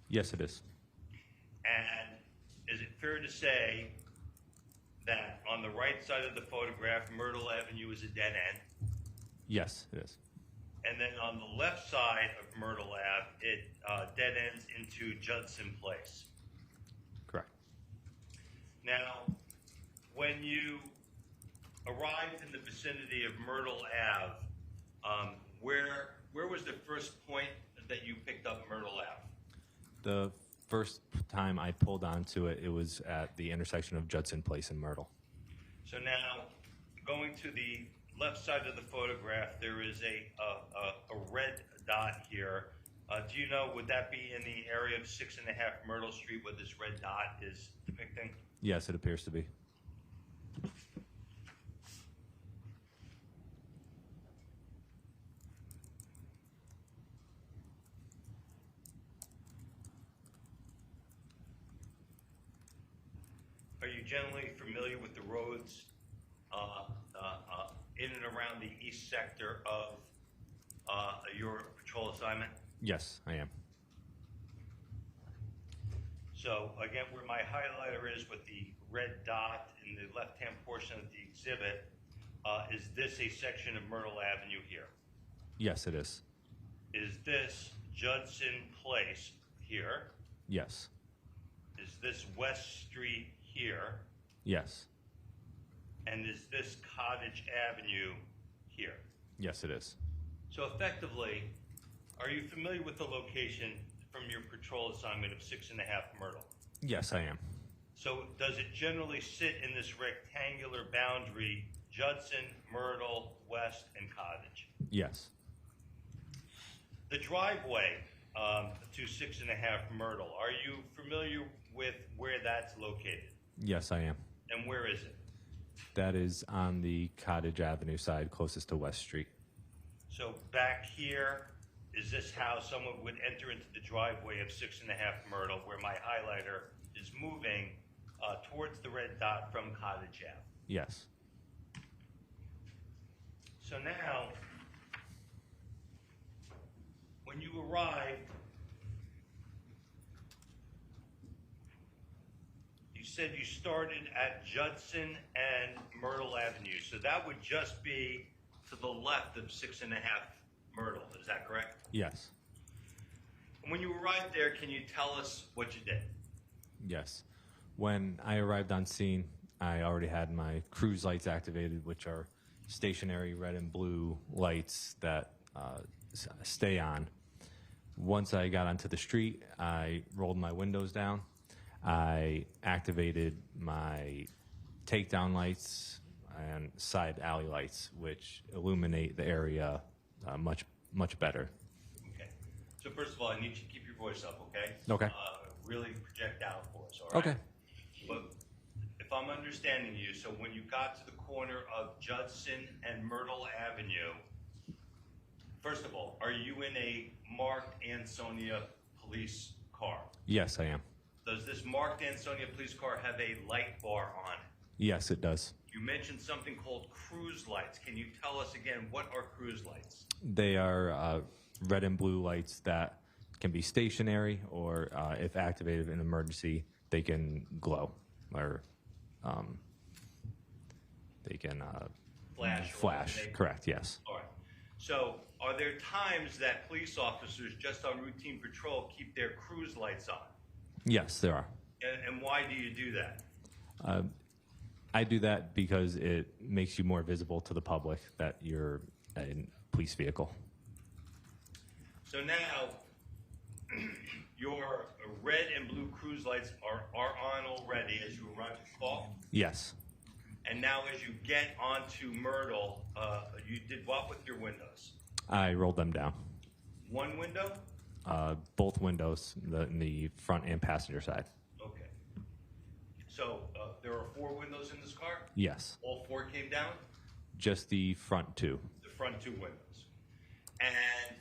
Yes, it is. And is it fair to say that on the right side of the photograph, Myrtle Avenue is a dead end? Yes, it is. And then on the left side of Myrtle Ave, it dead ends into Judson Place. Correct. Now, when you arrived in the vicinity of Myrtle Ave, where was the first point that you picked up Myrtle Ave? The first time I pulled onto it, it was at the intersection of Judson Place and Myrtle. So now, going to the left side of the photograph, there is a red dot here. Do you know, would that be in the area of 6.5 Myrtle Street, what this red dot is depicting? Yes, it appears to be. Are you generally familiar with the roads in and around the east sector of your patrol assignment? Yes, I am. So again, where my highlighter is with the red dot in the left-hand portion of the exhibit, is this a section of Myrtle Avenue here? Yes, it is. Is this Judson Place here? Yes. Is this West Street here? Yes. And is this Cottage Avenue here? Yes, it is. So effectively, are you familiar with the location from your patrol assignment of 6.5 Myrtle? Yes, I am. So does it generally sit in this rectangular boundary, Judson, Myrtle, West, and Cottage? Yes. The driveway to 6.5 Myrtle, are you familiar with where that's located? Yes, I am. And where is it? That is on the Cottage Avenue side, closest to West Street. So back here, is this how someone would enter into the driveway of 6.5 Myrtle, where my highlighter is moving towards the red dot from Cottage Ave? Yes. So now, when you arrived, you said you started at Judson and Myrtle Avenue. So that would just be to the left of 6.5 Myrtle. Is that correct? Yes. And when you arrived there, can you tell us what you did? Yes. When I arrived on scene, I already had my cruise lights activated, which are stationary red and blue lights that stay on. Once I got onto the street, I rolled my windows down. I activated my takedown lights and side alley lights, which illuminate the area much better. Okay. So first of all, I need you to keep your voice up, okay? Okay. Really project out for us, all right? Okay. But if I'm understanding you, so when you got to the corner of Judson and Myrtle Avenue, first of all, are you in a marked Ansonia police car? Yes, I am. Does this marked Ansonia police car have a light bar on it? Yes, it does. You mentioned something called cruise lights. Can you tell us again, what are cruise lights? They are red and blue lights that can be stationary, or if activated in emergency, they can glow, or they can flash. Correct. Yes. All right. So, are there times that police officers, just on routine patrol, keep their cruise lights on? Yes, there are. And why do you do that? I do that because it makes you more visible to the public that you're a police vehicle. So now, your red and blue cruise lights are on already as you arrive at call. Yes. And now, as you get onto Myrtle, you did what with your windows? I rolled them down. One window? Both windows, in the front and passenger side. Okay. So there are 4 windows in this car? Yes. All 4 came down? Just the front 2. The front 2 windows. And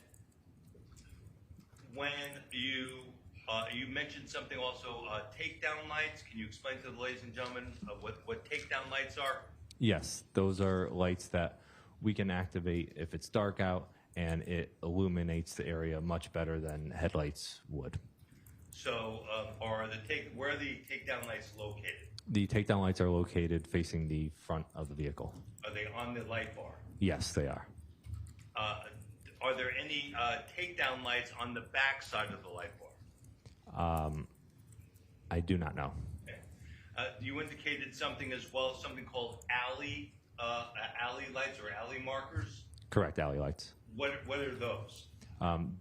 when you mentioned something also, takedown lights. Can you explain to the ladies and gentlemen what takedown lights are? Yes, those are lights that we can activate if it's dark out, and it illuminates the area much better than headlights would. So, where are the takedown lights located? The takedown lights are located facing the front of the vehicle. Are they on the light bar? Yes, they are. Are there any takedown lights on the back side of the light bar? I do not know. Okay. You indicated something as well, something called alley lights or alley markers. Correct, alley lights. What are those?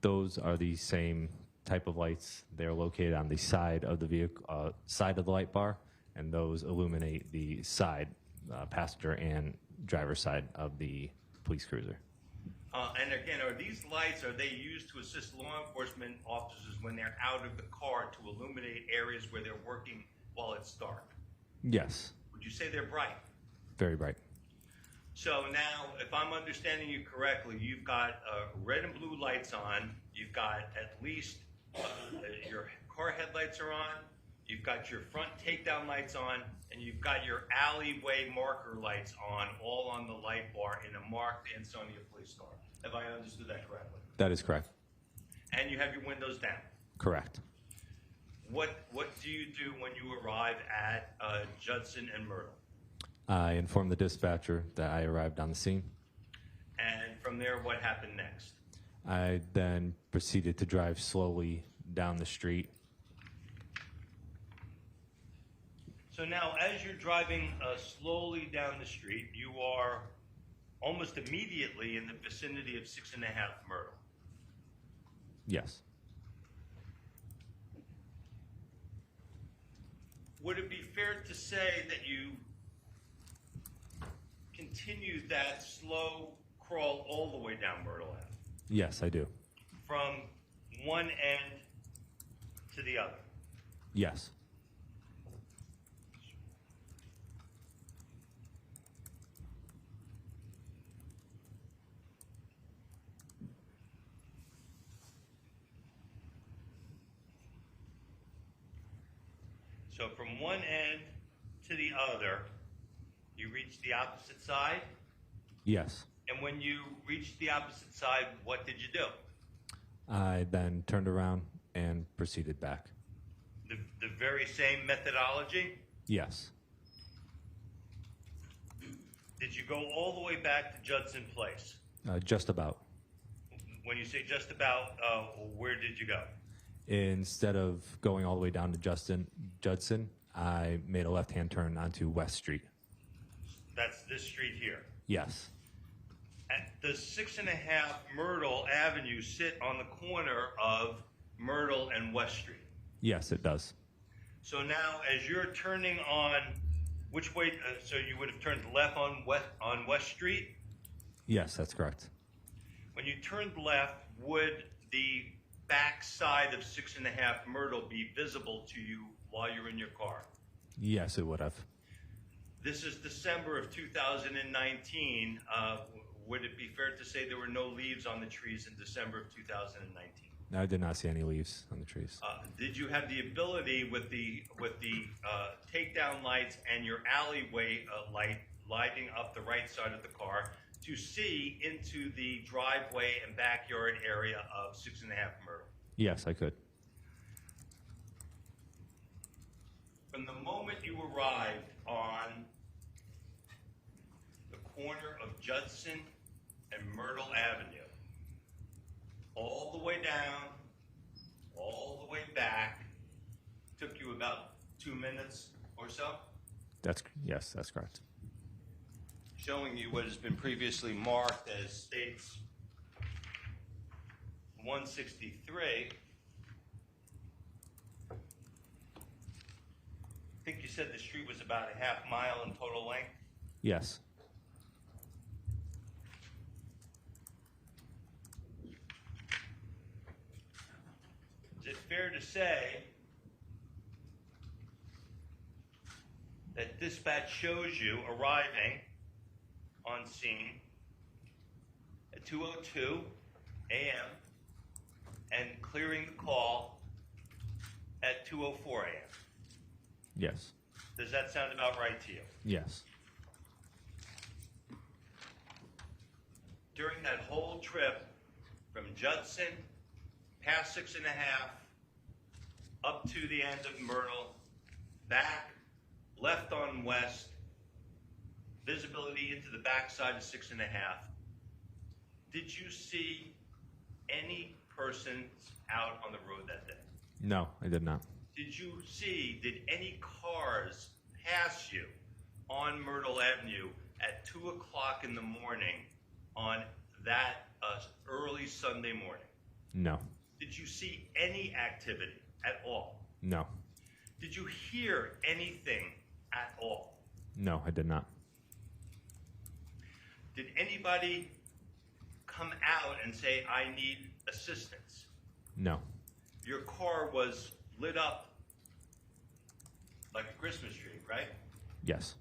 Those are the same type of lights. They're located on the side of the vehicle, side of the light bar, and those illuminate the side, passenger and driver side of the police cruiser. And again, are these lights, are they used to assist law enforcement officers when they're out of the car to illuminate areas where they're working while it's dark? Yes. Would you say they're bright? Very bright. So now, if I'm understanding you correctly, you've got red and blue lights on, you've got at least your car headlights are on, you've got your front takedown lights on, and you've got your alleyway marker lights on, all on the light bar in a marked Ansonia police car. Have I understood that correctly? That is correct. And you have your windows down. Correct. What do you do when you arrive at Judson and Myrtle? I informed the dispatcher that I arrived on the scene. And from there, what happened next? I then proceeded to drive slowly down the street. So now, as you're driving slowly down the street, you are almost immediately in the vicinity of 6.5 Myrtle. Yes. Would it be fair to say that you continued that slow crawl all the way down Myrtle Ave? Yes, I do. From one end to the other? Yes. So from one end to the other, you reached the opposite side? Yes. And when you reached the opposite side, what did you do? I then turned around and proceeded back. The very same methodology? Yes. Did you go all the way back to Judson Place? Just about. When you say just about, where did you go? Instead of going all the way down to Judson, I made a left-hand turn onto West Street. That's this street here. Yes. The 6.5 Myrtle Avenue sit on the corner of Myrtle and West Street. Yes, it does. So now, as you're turning on, which way? So you would have turned left on West Street. Yes, that's correct. When you turned left, would the back side of 6.5 Myrtle be visible to you while you're in your car? Yes, it would have. This is December of 2019. Would it be fair to say there were no leaves on the trees in December of 2019? I did not see any leaves on the trees. Did you have the ability with the takedown lights and your alleyway light lighting up the right side of the car to see into the driveway and backyard area of 6.5 Myrtle? Yes, I could. From the moment you arrived on the corner of Judson and Myrtle Avenue, all the way down, all the way back, took you about 2 minutes or so, Yes, that's correct. showing you what has been previously marked as states 163. I think you said the street was about a half mile in total length. Yes. Is it fair to say that dispatch shows you arriving on scene at 2:02 a.m. and clearing the call at 2:04 a.m.? Yes. Does that sound about right to you? Yes. During that whole trip from Judson, past 6.5, up to the end of Myrtle, back, left on West, visibility into the backside of 6.5, did you see any persons out on the road that day? No, I did not. Did any cars pass you on Myrtle Avenue at 2 o'clock in the morning on that early Sunday morning? No. Did you see any activity at all? No. Did you hear anything at all? No, I did not. Did anybody come out and say, I need assistance? No. Your car was lit up like a Christmas tree, right? Yes.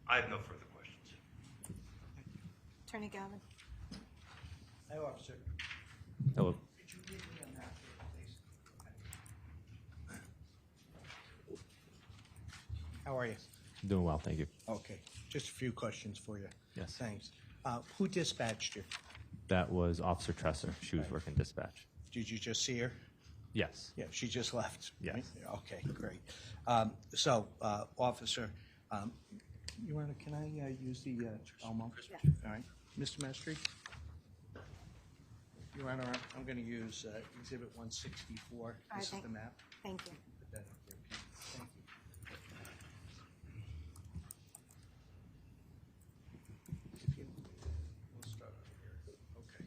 I have no further questions. Attorney Gavin. Hi, officer. Hello. Could you give me a map here, please? How are you? Doing well, thank you. Okay, just a few questions for you. Yes. Thanks. Who dispatched you? That was Officer Tresser. She was working dispatch. Did you just see her? Yes. Yeah, she just left. Yes. Right? Okay, great. Officer, you want to, can I use the Elmo? Yeah. All right. Mr. Mestri? Your Honor, I'm going to use Exhibit 164. right, This is thank- the map. Thank you. Put that up there, Pete. Thank you. If you- We'll start over here. Okay.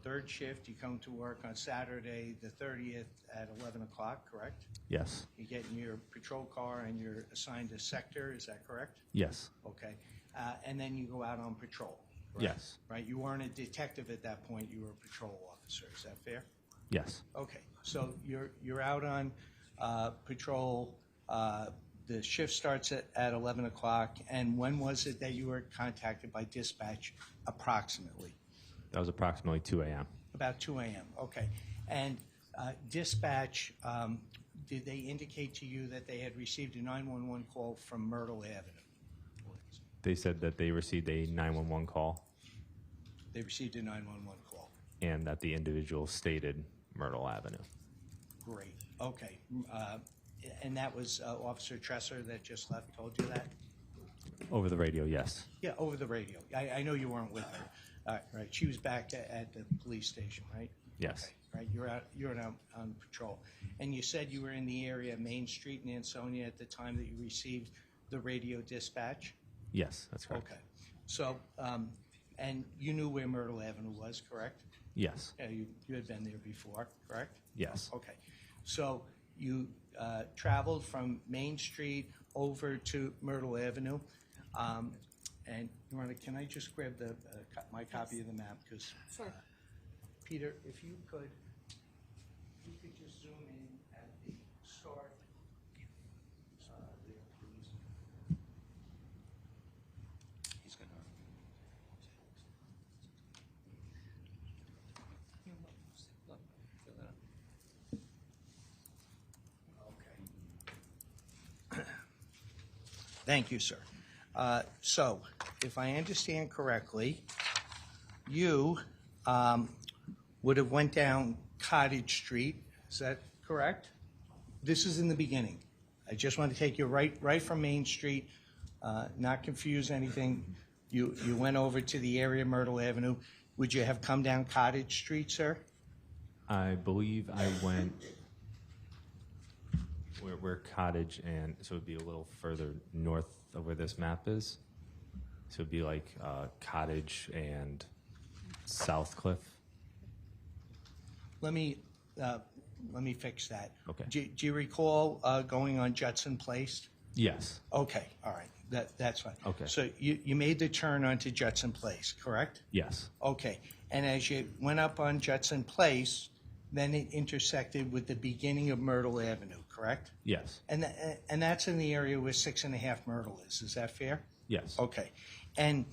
Third shift, you come to work on Saturday, the 30th at 11 o'clock, correct? Yes. You get in your patrol car and you're assigned a sector, is that correct? Yes. Okay. And then you go out on patrol, correct? Yes. Right, you weren't a detective at that point, you were a patrol officer, is that fair? Yes. Okay, so you're out on patrol, the shift starts at 11 o'clock, and when was it that you were contacted by dispatch approximately? That was approximately 2 a.m. About 2 a.m., okay. And dispatch, did they indicate to you that they had received a 911 call from Myrtle Avenue? They said that they received a 911 call They received a 911 call. and that the individual stated Myrtle Avenue. Great, okay. And that was Officer Tresser that just left, told you that? Over the radio, yes. Yeah, over the radio. I know you weren't with her. All right, right. She was back at the police station, right? Yes. Okay, right. You're out on patrol. And you said you were in the area of Main Street in Ansonia at the time that you received the radio dispatch? Yes, that's correct. Okay. So, and you knew where Myrtle Avenue was, correct? Yes. Yeah, you had been there before, correct? Yes. Okay. So you traveled from Main Street over to Myrtle Avenue. And you want to, can I just grab my copy of the map? Because Sure. Peter, if you could just zoom in at the start there, please. He's going to. Thank you, sir. So, if I understand correctly, you would have went down Cottage Street. Is that correct? This is in the beginning. I just want to take you right from Main Street, not confuse anything. You went over to the area of Myrtle Avenue. Would you have come down Cottage Street, sir? I believe I went where Cottage and so it would be a little further north of where this map is. So it'd be like Cottage and South Cliff. Let me fix that. Okay. Do you recall going on Judson Place? Yes. Okay, all right. That's fine. Okay. So you made the turn onto Judson Place, correct? Yes. Okay. And as you went up on Judson Place, then it intersected with the beginning of Myrtle Avenue, correct? Yes. And that's in the area where 6.5 Myrtle is. Is that fair? Yes. Okay. And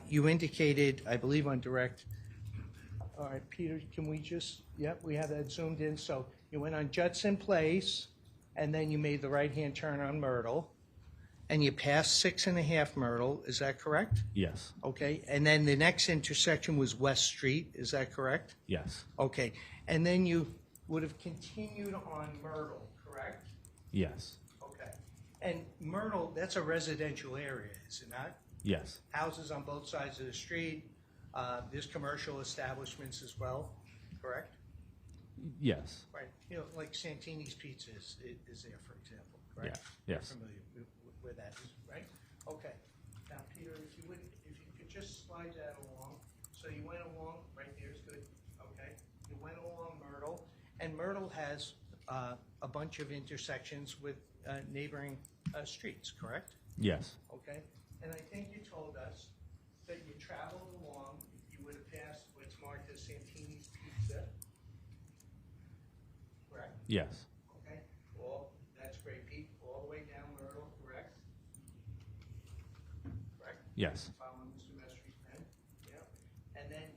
you indicated, I believe on direct, all right, Peter, can we just, yep, we have that zoomed in. So you went on Judson Place, and then you made the right-hand turn on Myrtle, and you passed 6.5 Myrtle. Is that correct? Yes. Okay. And then the next intersection was West Street. Is that correct? Yes. Okay. And then you would have continued on Myrtle, correct? Yes. Okay. And Myrtle, that's a residential area, is it not? Yes. Houses on both sides of the street. There's commercial establishments as well, correct? Yes. Right. You know, like Santini's Pizza is there, for example, correct? Yeah. Yes. You're familiar with that, right? Okay. Now, Peter, if you could just slide that along. So you went along, right there's good. Okay. You went along Myrtle, and Myrtle has a bunch of intersections with neighboring streets, correct? Yes. Okay. And I think you told us that you traveled along, you would have passed what's marked as Santini's Pizza, correct? Yes. Okay. Well, that's great, Pete. All the way down Myrtle, correct? Correct? Yes. Following Mr. Mestry's pen? Yeah. And then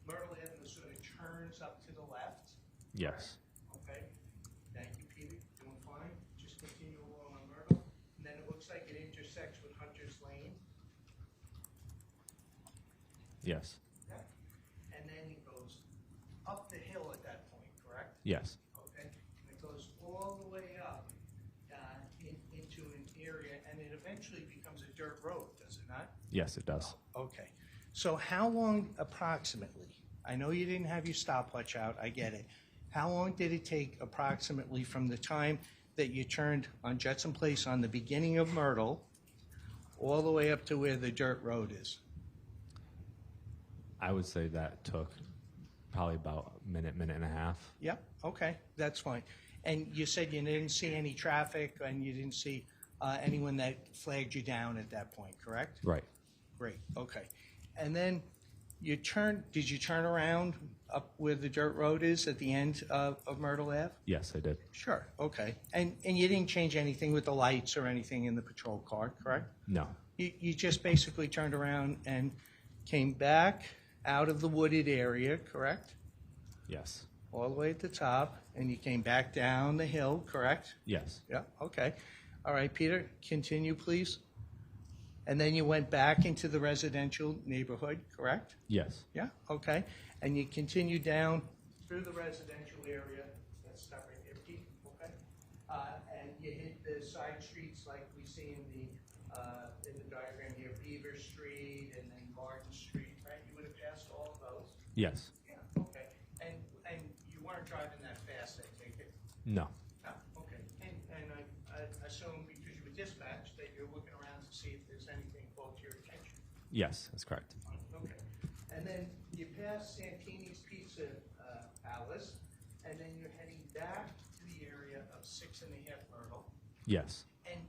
Myrtle Avenue sort of turns up to the left? Yes. Okay. Thank you, Peter. Doing fine. Just continue along on Myrtle. And then it looks like it intersects with Hunter's Lane. Yes. Okay. And then it goes up the hill at that point, correct? Yes. Okay. And it goes all the way up into an area, and it eventually becomes a dirt road, does it not? Yes, it does. Okay. So how long approximately, I know you didn't have your stopwatch out, I get it. How long did it take approximately from the time that you turned on Judson Place on the beginning of Myrtle all the way up to where the dirt road is? I would say that took probably about a minute and a half. Yep, okay, that's fine. And you said you didn't see any traffic and you didn't see anyone that flagged you down at that point, correct? Right. Great, okay. And then did you turn around up where the dirt road is at the end of Myrtle Ave? Yes, I did. Sure, okay. And you didn't change anything with the lights or anything in the patrol car, correct? No. You just basically turned around and came back out of the wooded area, correct? Yes. All the way at the top, and you came back down the hill, correct? Yes. Yeah, okay. All right, Peter, continue, please. And then you went back into the residential neighborhood, correct? Yes. Yeah, okay. And you continued down through the residential area. Let's stop right there, Pete, okay? And you hit the side streets like we see in the diagram here, Beaver Street and then Garden Street, right? You would have passed all of those? Yes. Yeah, okay. And you weren't driving that fast, I take it? No. No, okay. And I assume because you were dispatched that you're looking around to see if there's anything called to your attention? Yes, that's correct. Okay. And then you pass Santini's Pizza Palace, and then you're heading back to the area of 6.5 Myrtle. Yes. And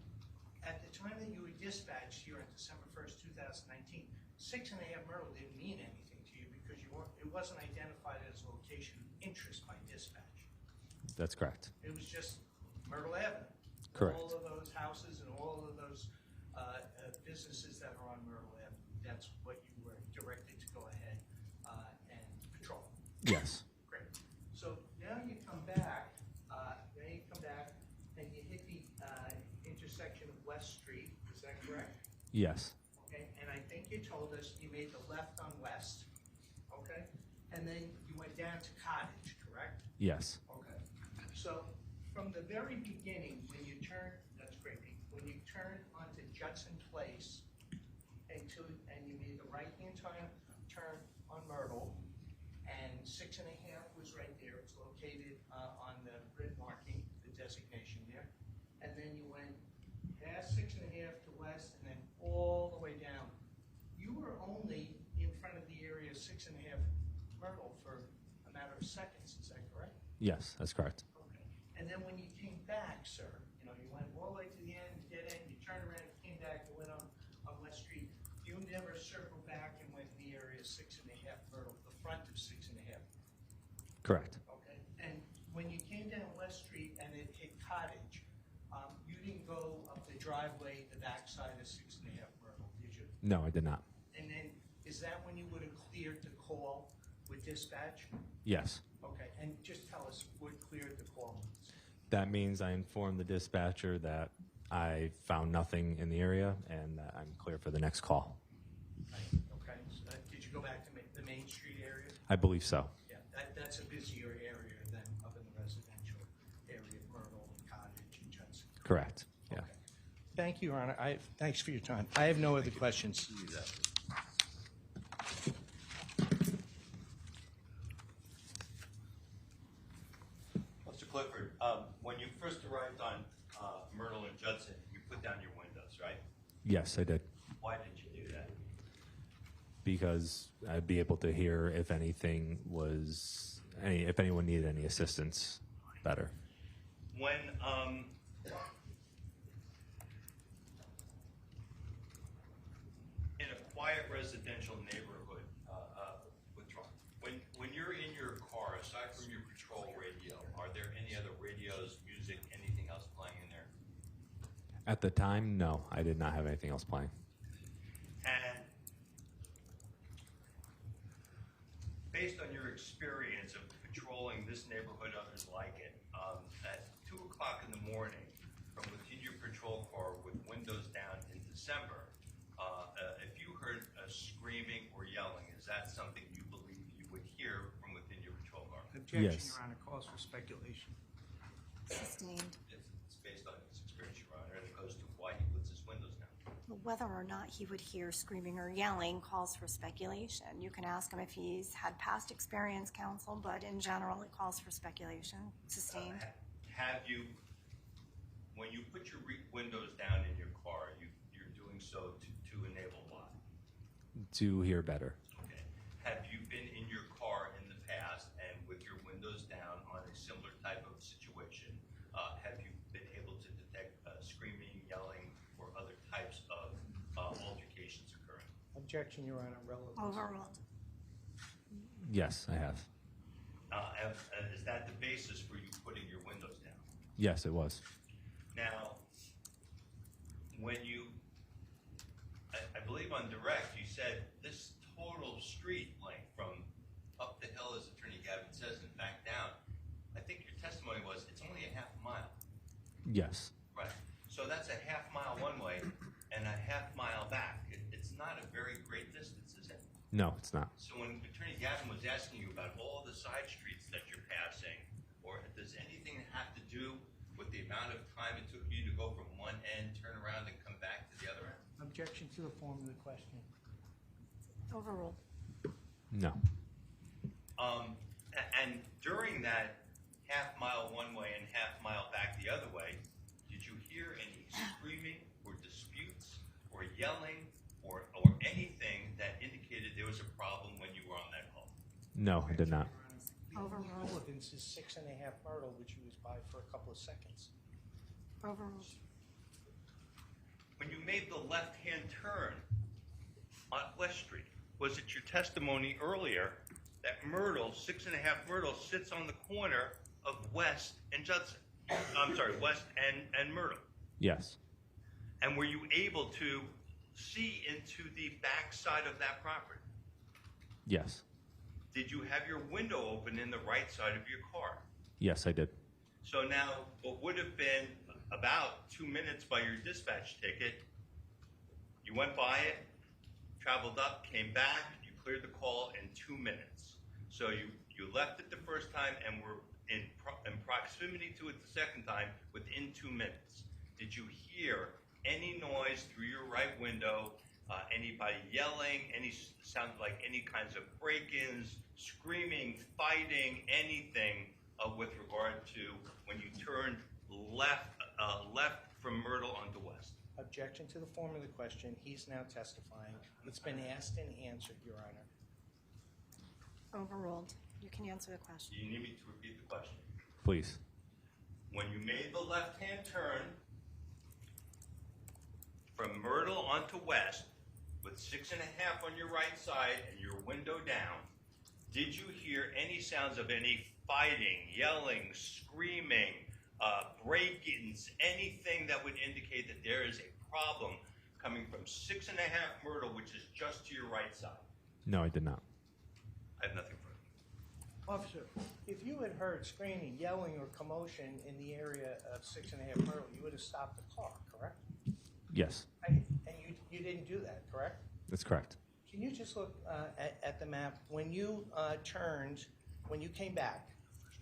at the time that you were dispatched here on December 1st, 2019, 6.5 Myrtle didn't mean anything to you because it wasn't identified as a location of interest by dispatch. That's correct. It was just Myrtle Avenue. Correct. All of those houses and all of those businesses that are on Myrtle Avenue, that's what you were directed to go ahead and patrol. Yes. Great. So now you come back, and you hit the intersection of West Street, Yes. Okay, and I think you told us you made the left on West, okay? And then you went down to Cottage, correct? Yes. Okay. So from the very beginning, when you turn, that's great, when you turn onto Judson Place and you made the right-hand turn on Myrtle, and 6.5 was right there. It's located on the grid marking, the designation there. And then you went past 6.5 to West, and then all the way down. You were only in front of the area 6.5 Myrtle for a matter of seconds. Is that correct? Yes, that's correct. Okay. And then when you came back, sir, you know, you went all the way to the end, dead end, you turned around, came back, you went on West Street. You never circled back and went in the area 6.5 Myrtle, the front of 6.5. Correct. Okay. And when you came down West Street and it hit Cottage, you didn't go up the driveway, the backside of 6.5 Myrtle, did you? No, I did not. And then, is that when you would have cleared the call with dispatch? Yes. Okay, and just tell us what cleared the call means. That means I informed the dispatcher that I found nothing in the area and that I'm clear for the next call. Okay, so did you go back to the Main Street area? I believe so. Yeah, that's a busier area than up in the residential area of Myrtle and Cottage and Judson. Correct. Yeah. Okay. Thank you, Your Honor. Thanks for your time. I have no other questions. Mr. Clifford, when you first arrived on Myrtle and Judson, you put down your windows, right? Yes, I did. Why did you do that? Because I'd be able to hear if anything was, if anyone needed any assistance better. When in a quiet residential neighborhood, when you're in your car, aside from your patrol radio, are there any other radios, music, anything else playing in there? At the time, no, I did not have anything else playing. And based on your experience of patrolling this neighborhood, others like it, at 2 o'clock in the morning, from within your patrol car with windows down in December, if you heard a screaming or yelling, is that something you believe you would hear from within your patrol car? Objection, Yes. Your Honor. Calls for speculation. Sustained. It's based on his experience, Your Honor, and it goes to why he puts his windows down. Whether or not he would hear screaming or yelling calls for speculation. You can ask him if he's had past experience, counsel, but in general, it calls for speculation. Sustained. Have you, when you put your windows down in your car, you're doing so to enable what? To hear better. Okay. Have you been in your car in the past and with your windows down on a similar type of situation, have you been able to detect screaming, yelling, or other types of altercations occurring? Objection, Your Honor. Relevance. Overruled. Yes, I have. Is that the basis for you putting your windows down? Yes, it was. Now, when you, I believe on direct, you said this total street length from up the hill, as Attorney Gavin says, and back down, I think your testimony was it's only a half mile. Yes. Right. So that's a half mile one way and a half mile back. It's not a very great distance, is it? No, it's not. So when Attorney Gavin was asking you about all the side streets that you're passing, or does anything have to do with the amount of time it took you to go from one end, turn around, and come back to the other end? Objection to the form of the question. Overruled. No. And during that half mile one way and half mile back the other way, did you hear any screaming or disputes or yelling or anything that indicated there was a problem when you were on that call? No, I did not. The only Overruled. relevance is 6.5 Myrtle, which he was by for a couple of seconds. Overruled. When you made the left-hand turn on West Street, was it your testimony earlier that Myrtle, 6.5 Myrtle, sits on the corner of West and Judson? I'm sorry, West and Myrtle. Yes. And were you able to see into the back side of that property? Yes. Did you have your window open in the right side of your car? Yes, I did. So now, what would have been about 2 minutes by your dispatch ticket You went by it, traveled up, came back, you cleared the call in 2 minutes. So you left it the first time and were in proximity to it the second time within 2 minutes. Did you hear any noise through your right window, anybody yelling, any sound like any kinds of break-ins, screaming, fighting, anything with regard to when you turned left from Myrtle onto West? Objection to the form of the question. He's now testifying. It's been asked and answered, Your Honor. Overruled. You can answer the question. Do you need me to repeat the question? Please. When you made the left-hand turn from Myrtle onto West with 6.5 on your right side and your window down, did you hear any sounds of any fighting, yelling, screaming, break-ins, anything that would indicate that there is a problem coming from 6.5 Myrtle, which is just to your right side? No, I did not. I have nothing further. Officer, if you had heard screaming, yelling, or commotion in the area of 6.5 Myrtle, you would have stopped the car, correct? Yes, And you didn't do that, correct? that's correct. Can you just look at the map? When you turned, when you came back,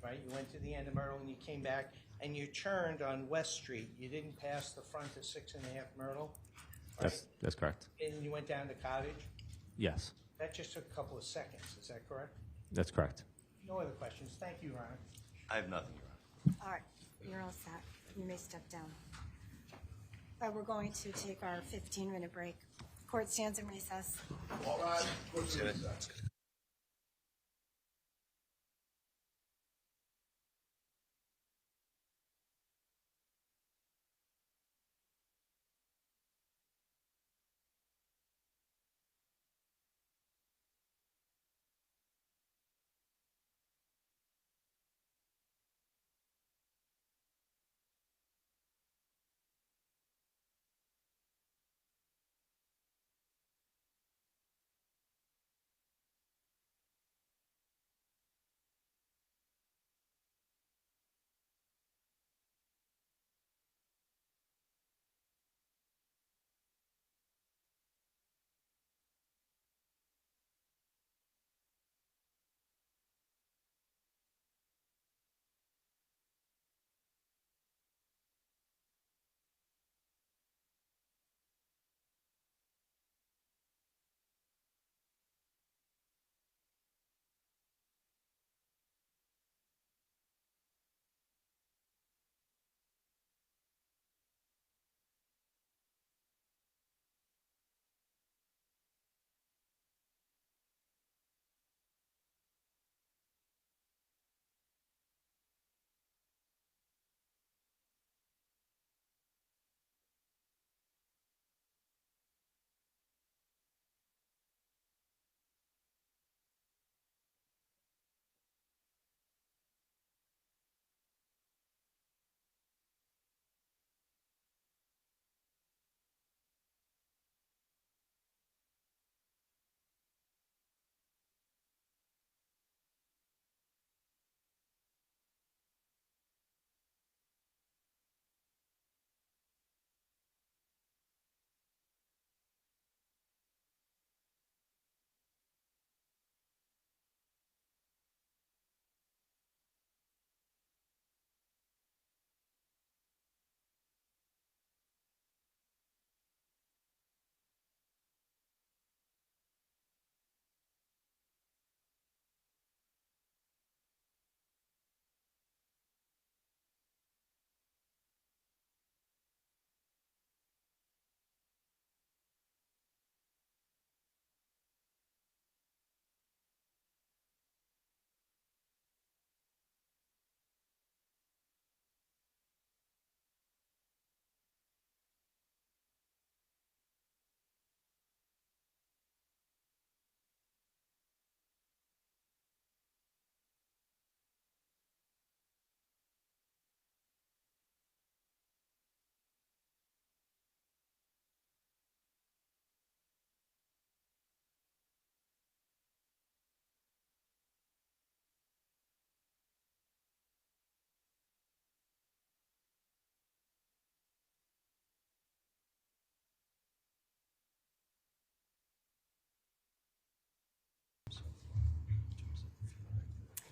right, you went to the end of Myrtle and you came back, and you turned on West Street. You didn't pass the front of 6.5 Myrtle, right? That's correct. And you went down to Cottage. Yes, That just took a couple of seconds. Is that correct? that's correct. No other questions. Thank you, Your Honor. I have nothing, Your Honor. All right, you're all set. You may step down. We're going to take our 15-minute break. Court stands in recess. All rise. Court's in recess.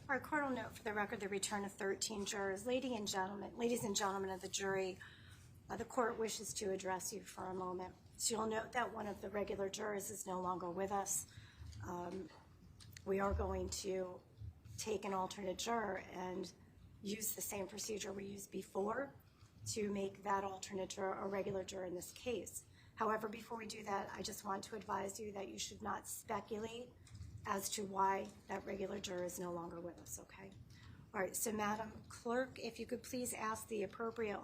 Our court will note for the record the return of 13 jurors. Ladies and gentlemen of the jury, the court wishes to address you for a moment. So you'll note that one of the regular jurors is no longer with us. We are going to take an alternate juror and use the same procedure we used before to make that alternate juror a regular juror in this case. However, before we do that, I just want to advise you that you should not speculate as to why that regular juror is no longer with us, okay? All right, so Madam Clerk, if you could please ask the appropriate.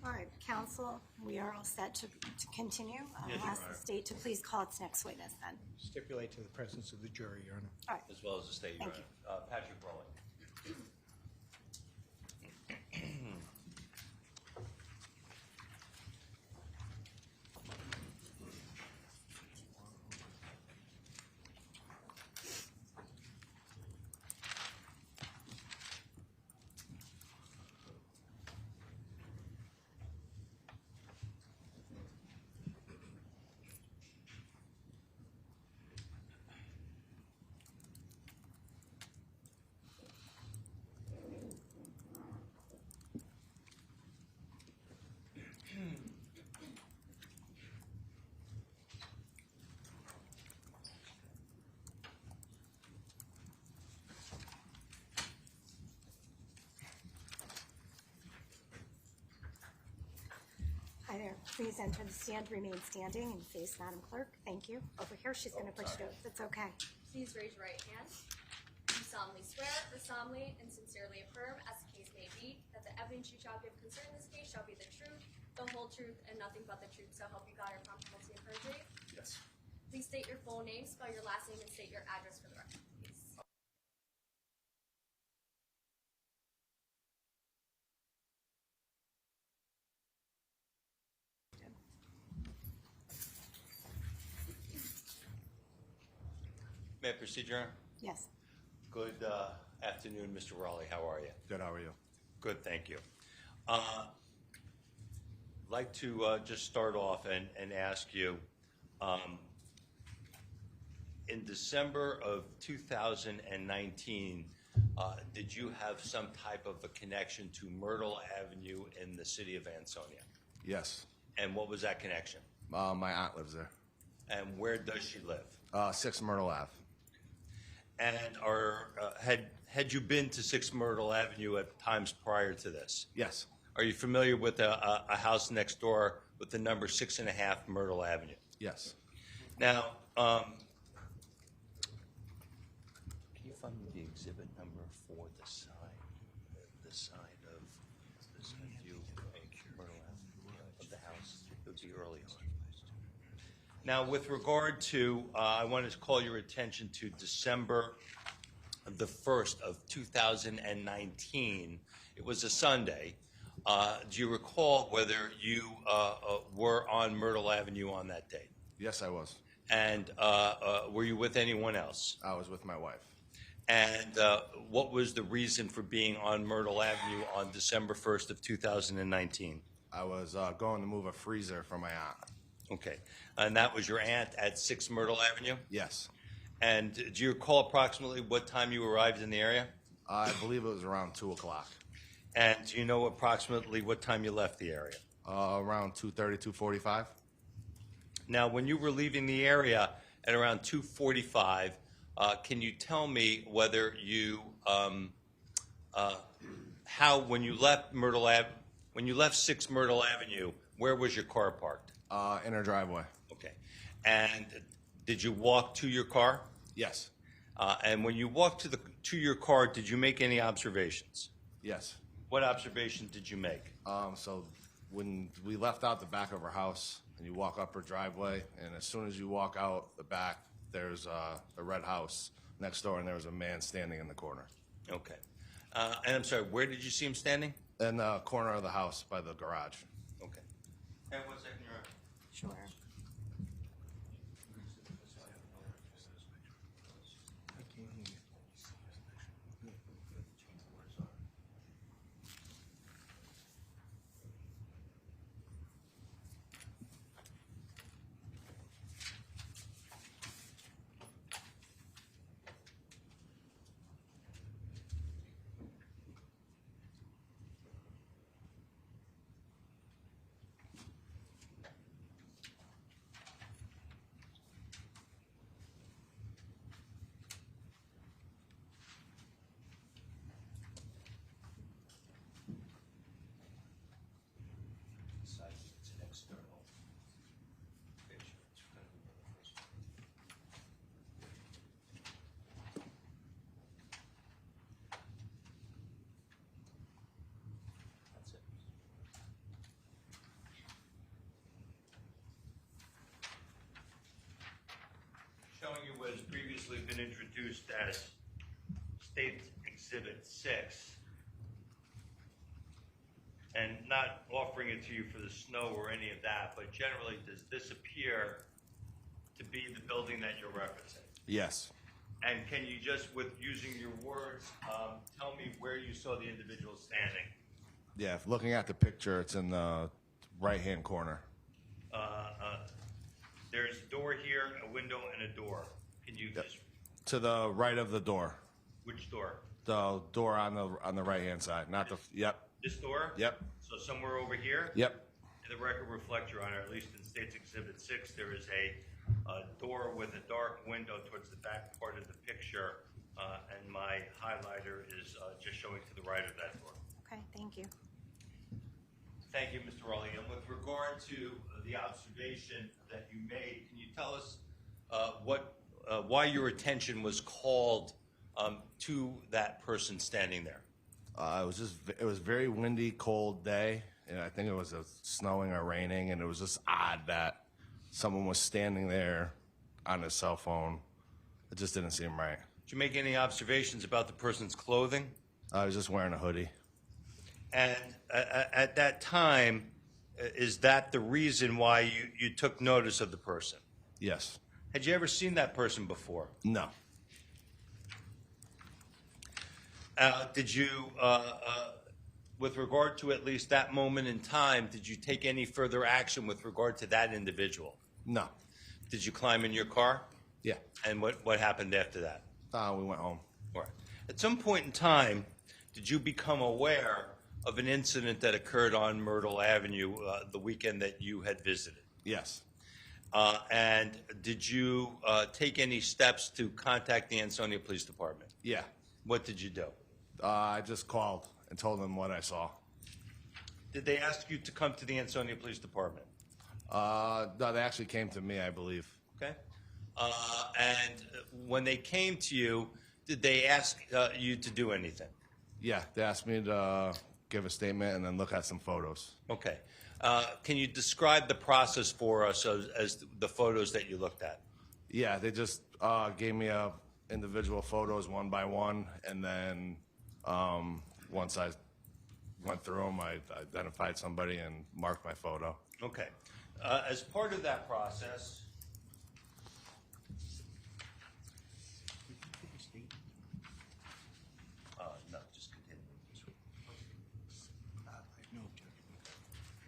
All right, counsel, we are all set to continue. I'll ask the state to please call its next witness then. Stipulate to the presence of the jury, Your Honor. All right. As well as the state, Your Thank Honor. Patrick Rowling. Hi there. Please enter the stand, remain standing, and face Madam Clerk. Thank you. Over here, she's going to put you to oath. It's okay. Please raise your right hand. You solemnly swear or solemnly and sincerely affirm, as the case may be, that the evidence you shall give concerning this case shall be the truth, the whole truth, and nothing but the truth, so help you God, or prompt penalty of perjury? Yes. Please state your full name, spell your last name, and state your address for the record, please. May I proceed, Your Honor? Yes. Good afternoon, Mr. Raleigh. How are you? Good, how are you? Good, thank you. I'd like to just start off and ask you, in December of 2019, did you have some type of a connection to Myrtle Avenue in the city of Ansonia? Yes. And what was that connection? My aunt lives there. And where does she live? 6 Myrtle Ave. And had you been to 6 Myrtle Avenue at times prior to this? Yes. Are you familiar with a house next door with the number 6.5 Myrtle Avenue? Yes. Now, can you find me the exhibit number for the side of view of Myrtle Avenue of the house? It would be early on. Now, with regard to, I wanted to call your attention to December the 1st of 2019. It was a Sunday. Do you recall whether you were on Myrtle Avenue on that date? Yes, I was. And were you with anyone else? I was with my wife. And what was the reason for being on Myrtle Avenue on December 1st of 2019? I was going to move a freezer for my aunt. Okay. And that was your aunt at 6 Myrtle Avenue? Yes. And do you recall approximately what time you arrived in the area? I believe it was around 2 o'clock. And do you know approximately what time you left the area? Around 2:30, 2:45. Now, when you were leaving the area at around 2:45, can you tell me whether you, when you left Myrtle Ave, when you left 6 Myrtle Avenue, where was your car parked? In her driveway. Okay. And did you walk to your car? Yes. And when you walked to your car, did you make any observations? Yes. What observation did you make? So when we left out the back of our house, and you walk up her driveway, and as soon as you walk out the back, there's a red house next door, and there was a man standing in the corner. Okay. And I'm sorry, where did you see him standing? In the corner of the house by the garage. Okay. And 1 second, Your Honor. Sure. It's an external picture. It's gonna be the first one. That's it. Showing you what has previously been introduced as State Exhibit 6. And not offering it to you for the snow or any of that, but generally, does this appear to be the building that you're referencing? Yes. And can you just, with using your words, tell me where you saw the individual standing? Yeah, looking at the picture, it's in the right-hand corner. There's a door here, a window, and a door. Can you just, To the right of the door. which door? The door on the right-hand side, not the, yep, This door? yep, So somewhere over here? yep, And the record reflects, Your Honor, at least in State's Exhibit 6, there is a door with a dark window towards the back part of the picture, and my highlighter is just showing to the right of that door. Okay, thank you. Thank you, Mr. Rowley. And with regard to the observation that you made, can you tell us why your attention was called to that person standing there? it was a very windy, cold day, and I think it was snowing or raining, and it was just odd that someone was standing there on his cell phone. It just didn't seem right. Did you make any observations about the person's clothing? I was just wearing a hoodie. And at that time, is that the reason why you took notice of the person? Yes. Had you ever seen that person before? No. Did you, with regard to at least that moment in time, did you take any further action with regard to that individual? No. Did you climb in your car? Yeah. And what happened after that? We went home. All right. At some point in time, did you become aware of an incident that occurred on Myrtle Avenue the weekend that you had visited? Yes. And did you take any steps to contact the Ansonia Police Department? Yeah. What did you do? I just called and told them what I saw. Did they ask you to come to the Ansonia Police Department? No, they actually came to me, I believe. Okay. And when they came to you, did they ask you to do anything? Yeah, they asked me to give a statement and then look at some photos. Okay. Can you describe the process for us as the photos that you looked at? Yeah, they just gave me individual photos one by one, and then once I went through them, I identified somebody and marked my photo. Okay. As part of that process, no, just continue.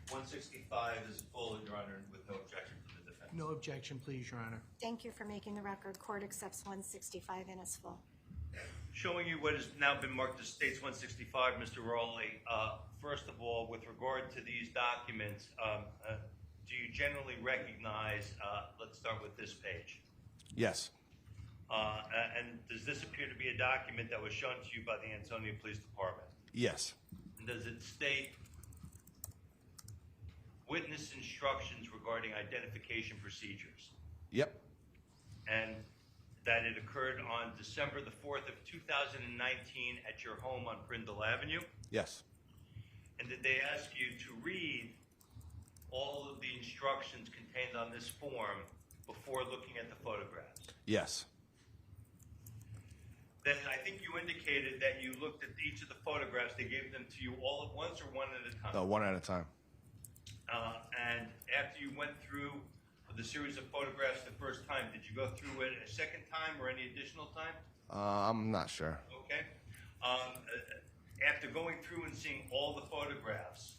165 is full, Your Honor, with no objection from the defense. No objection, please, Your Honor. Thank you for making the record. Court accepts 165 in as full. Showing you what has now been marked as States 165, Mr. Rowley, first of all, with regard to these documents, do you generally recognize, let's start with this page. Yes. And does this appear to be a document that was shown to you by the Ansonia Police Department? Yes. And does it state witness instructions regarding identification procedures, Yep. and that it occurred on December the 4th of 2019 at your home on Brindle Avenue? Yes. And did they ask you to read all of the instructions contained on this form before looking at the photographs? Yes. Then I think you indicated that you looked at each of the photographs. They gave them to you all at once or one at a time? No, one at a time. And after you went through the series of photographs the first time, did you go through it a second time or any additional time? I'm not sure. Okay. After going through and seeing all the photographs,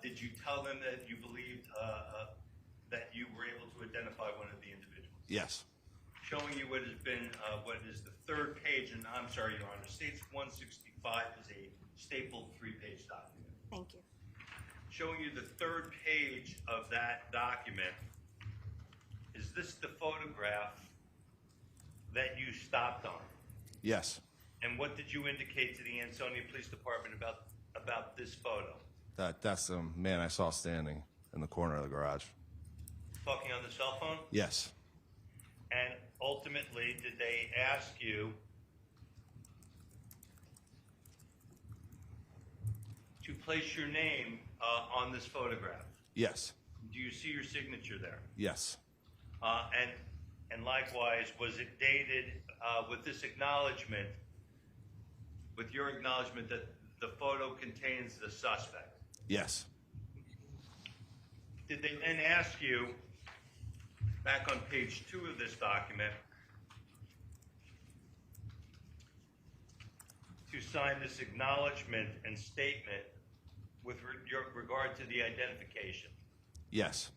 did you tell them that you believed that you were able to identify one of the individuals? Yes. Showing you what has been, what is the third page, and I'm sorry, Your Honor, States 165 is a stapled 3-page document. Thank you. Showing you the third page of that document, is this the photograph that you stopped on? Yes. And what did you indicate to the Ansonia Police Department about this photo? That's the man I saw standing in the corner of the garage. Talking on the cell phone? Yes. And ultimately, did they ask you to place your name on this photograph? Yes. Do you see your signature there? Yes. And likewise, was it dated with this acknowledgement, with your acknowledgement that the photo contains the suspect? Yes. Did they then ask you, back on page 2 of this document, to sign this acknowledgement and statement with regard to the identification? Yes.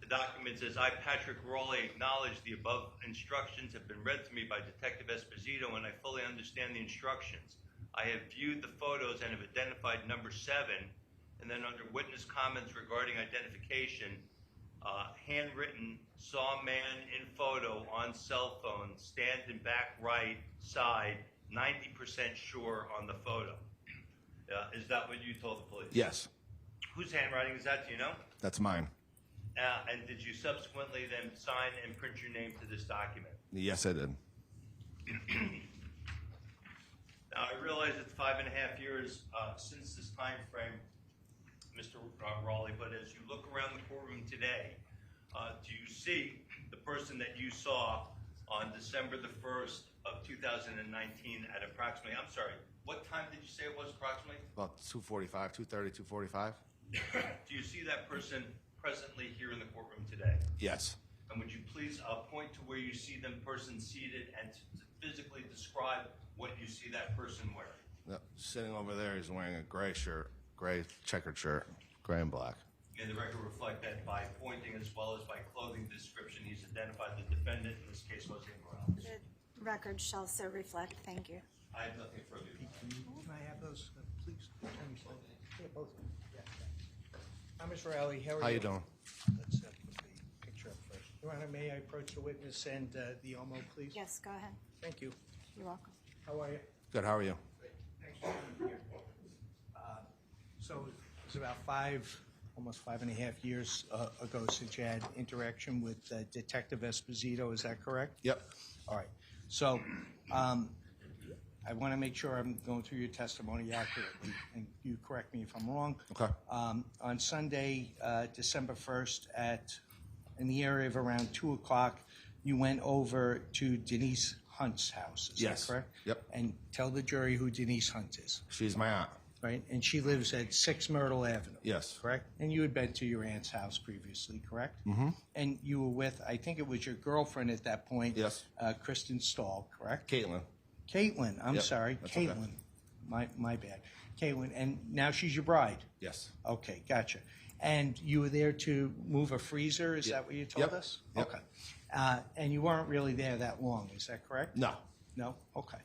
The document says, I, Patrick Rowley, acknowledge the above instructions have been read to me by Detective Esposito, and I fully understand the instructions. I have viewed the photos and have identified number 7, and then under witness comments regarding identification, handwritten, saw man in photo on cell phone, stand in back right side, 90% sure on the photo. Is that what you told the police? Yes. Whose handwriting is that, do you know? That's mine. And did you subsequently then sign and print your name to this document? Yes, I did. Now, I realize it's 5.5 years since this time frame, Mr. Raleigh, but as you look around the courtroom today, do you see the person that you saw on December the 1st of 2019 at approximately, I'm sorry, what time did you say it was approximately? About 2:45, 2:30, 2:45. Do you see that person presently here in the courtroom today? Yes. And would you please point to where you see the person seated and to physically describe what you see that person wearing? Yep. Sitting over there, he's wearing a gray shirt, gray checkered shirt, gray and black. May the record reflect that by pointing as well as by clothing description, he's identified the defendant, in this case, Jose Morales. The record shall so reflect. Thank you. I have nothing further to add. Can I have those, please? Yeah, both of them. Hi, Ms. Riley, how are you? How you doing? Let's put the picture up first. Your Honor, may I approach the witness and the OMO, please? Yes, go ahead. Thank you. You're welcome. How are you? Good. How are you? Thanks for being here. So it was about almost 5.5 years ago since you had interaction with Detective Esposito. Is that correct? Yep. All right. So I want to make sure I'm going through your testimony accurately, and you correct me if I'm wrong. Okay. On Sunday, December 1st, in the area of around 2 o'clock, you went over to Denise Hunt's house. Is Yes. that correct? Yep. And tell the jury who Denise Hunt is. She's my aunt. Right? And she lives at 6 Myrtle Avenue. Yes. Correct? And you had been to your aunt's house previously, correct? Mm-hmm. And you were with, I think it was your girlfriend at that point. Yes. Kristen Stahl, correct? Caitlin. Caitlin, I'm Yep, sorry. that's okay. Caitlin. My bad. Caitlin, and now she's your bride. Yes. Okay, gotcha. And you were there to move a freezer, is Yep. that what you told Yep. us? Yep. Okay. And you weren't really there that long, is that correct? No. No? Okay.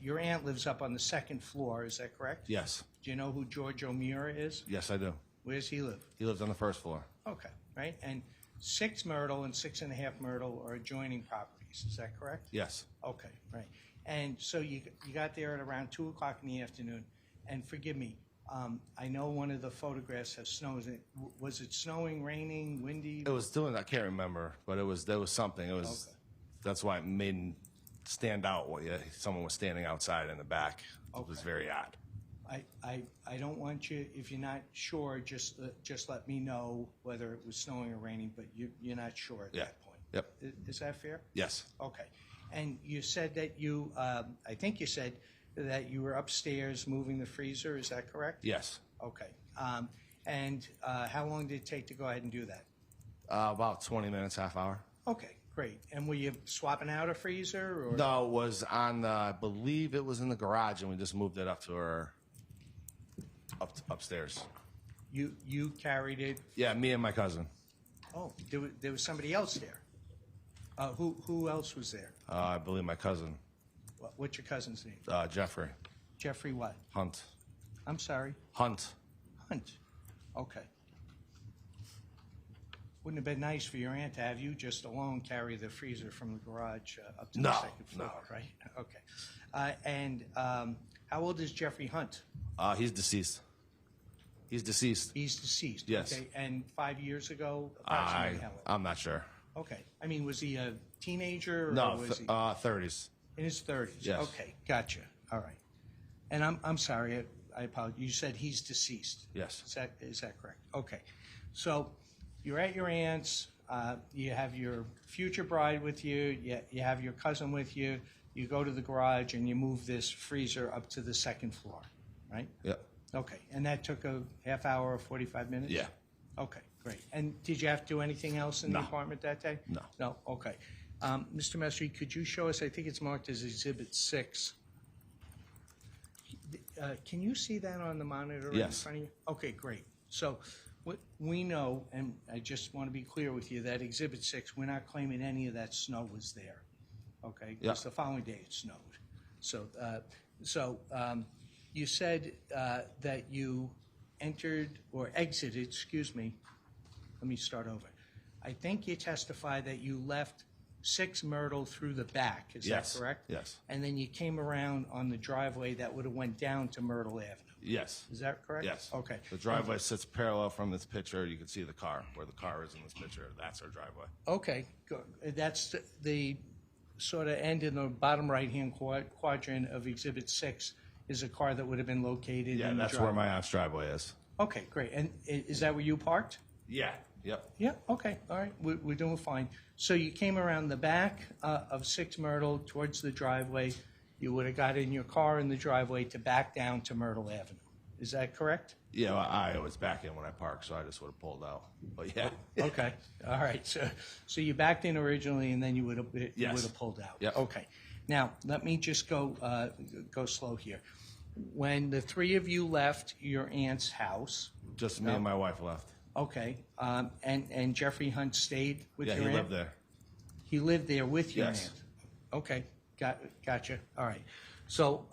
Your aunt lives up on the 2nd floor, is that correct? Yes. Do you know who George O'Meara is? Yes, I do. Where does he live? He lives on the 1st floor. Okay, right? And 6 Myrtle and 6.5 Myrtle are adjoining properties, is that correct? Yes. Okay, right. And so you got there at around 2 o'clock in the afternoon. And forgive me, I know one of the photographs has snow. Was it snowing, raining, windy? It was doing. I can't remember, but there was something. It was. Okay. That's why it made it stand out. Someone was standing outside in the back. It was very odd. I don't want you, if you're not sure, just let me know whether it was snowing or raining, but you're not sure at that point. Yep. Is that fair? Yes. Okay. And you said that I think you said that you were upstairs moving the freezer. Is that correct? Yes. Okay. And how long did it take to go ahead and do that? About 20 minutes, half hour. Okay, great. And were you swapping out a freezer? Or? No, it was on. I believe it was in the garage, and we just moved it up to her upstairs. You carried it? Yeah, me and my cousin. Oh, there was somebody else there. Who else was there? I believe my cousin. What's your cousin's name? Jeffrey. Jeffrey what? Hunt. I'm sorry? Hunt. Hunt. Okay. Wouldn't have been nice for your aunt to have you just alone carry the freezer from the garage up to the second floor, right? Okay. And how old is Jeffrey Hunt? He's deceased. He's deceased. He's deceased. Yes. Okay. And 5 years ago, approximately how old? I'm not sure. Okay. I mean, was he a teenager? Or No, was he 30s. in his 30s? Yes. Okay. Gotcha. All right. And I'm sorry. I apologize. You said he's deceased. Yes. Is that correct? Okay. So you're at your aunt's. You have your future bride with you. You have your cousin with you. You go to the garage and you move this freezer up to the second floor, right? Yep. Okay. And that took a half hour or 45 minutes? Yeah. Okay, great. And did you have to do anything else in the No. apartment that day? No. No? Okay. Mr. Mestry, could you show us, I think it's marked as Exhibit 6. Can you see that on the monitor right in Yes. front of you? Okay, great. So we know, and I just want to be clear with you, that Exhibit 6, we're not claiming any of that snow was there, okay? Yeah. Because the following day it snowed. So you said that you entered or exited, excuse me, let me start over. I think you testified that you left 6 Myrtle through the back, is Yes. that correct? Yes. And then you came around on the driveway that would have went down to Myrtle Avenue. Yes. Is that correct? Yes. Okay. The driveway sits parallel from this picture. You can see the car, where the car is in this picture. That's our driveway. Okay, good. That's the sort of end in the bottom right-hand quadrant of Exhibit 6 is a car that would have been located Yeah, in the that's driveway. where my aunt's driveway is. Okay, great. And is that where you parked? Yeah. Yep. Yeah, okay, all right, we're doing fine. So you came around the back of 6 Myrtle towards the driveway. You would have got in your car in the driveway to back down to Myrtle Avenue. Is that correct? Yeah, well, I was back in when I parked, so I just would have pulled out. But yeah. Okay, all right. So you backed in originally, and then you would have Yes. pulled out. Yep. Okay. Now let me just go slow here. When the 3 of you left your aunt's house, Just me and my wife left. okay, and Jeffrey Hunt stayed with Yeah, your he aunt. lived there. He lived there with your Yes. aunt. Okay, gotcha. All right. So,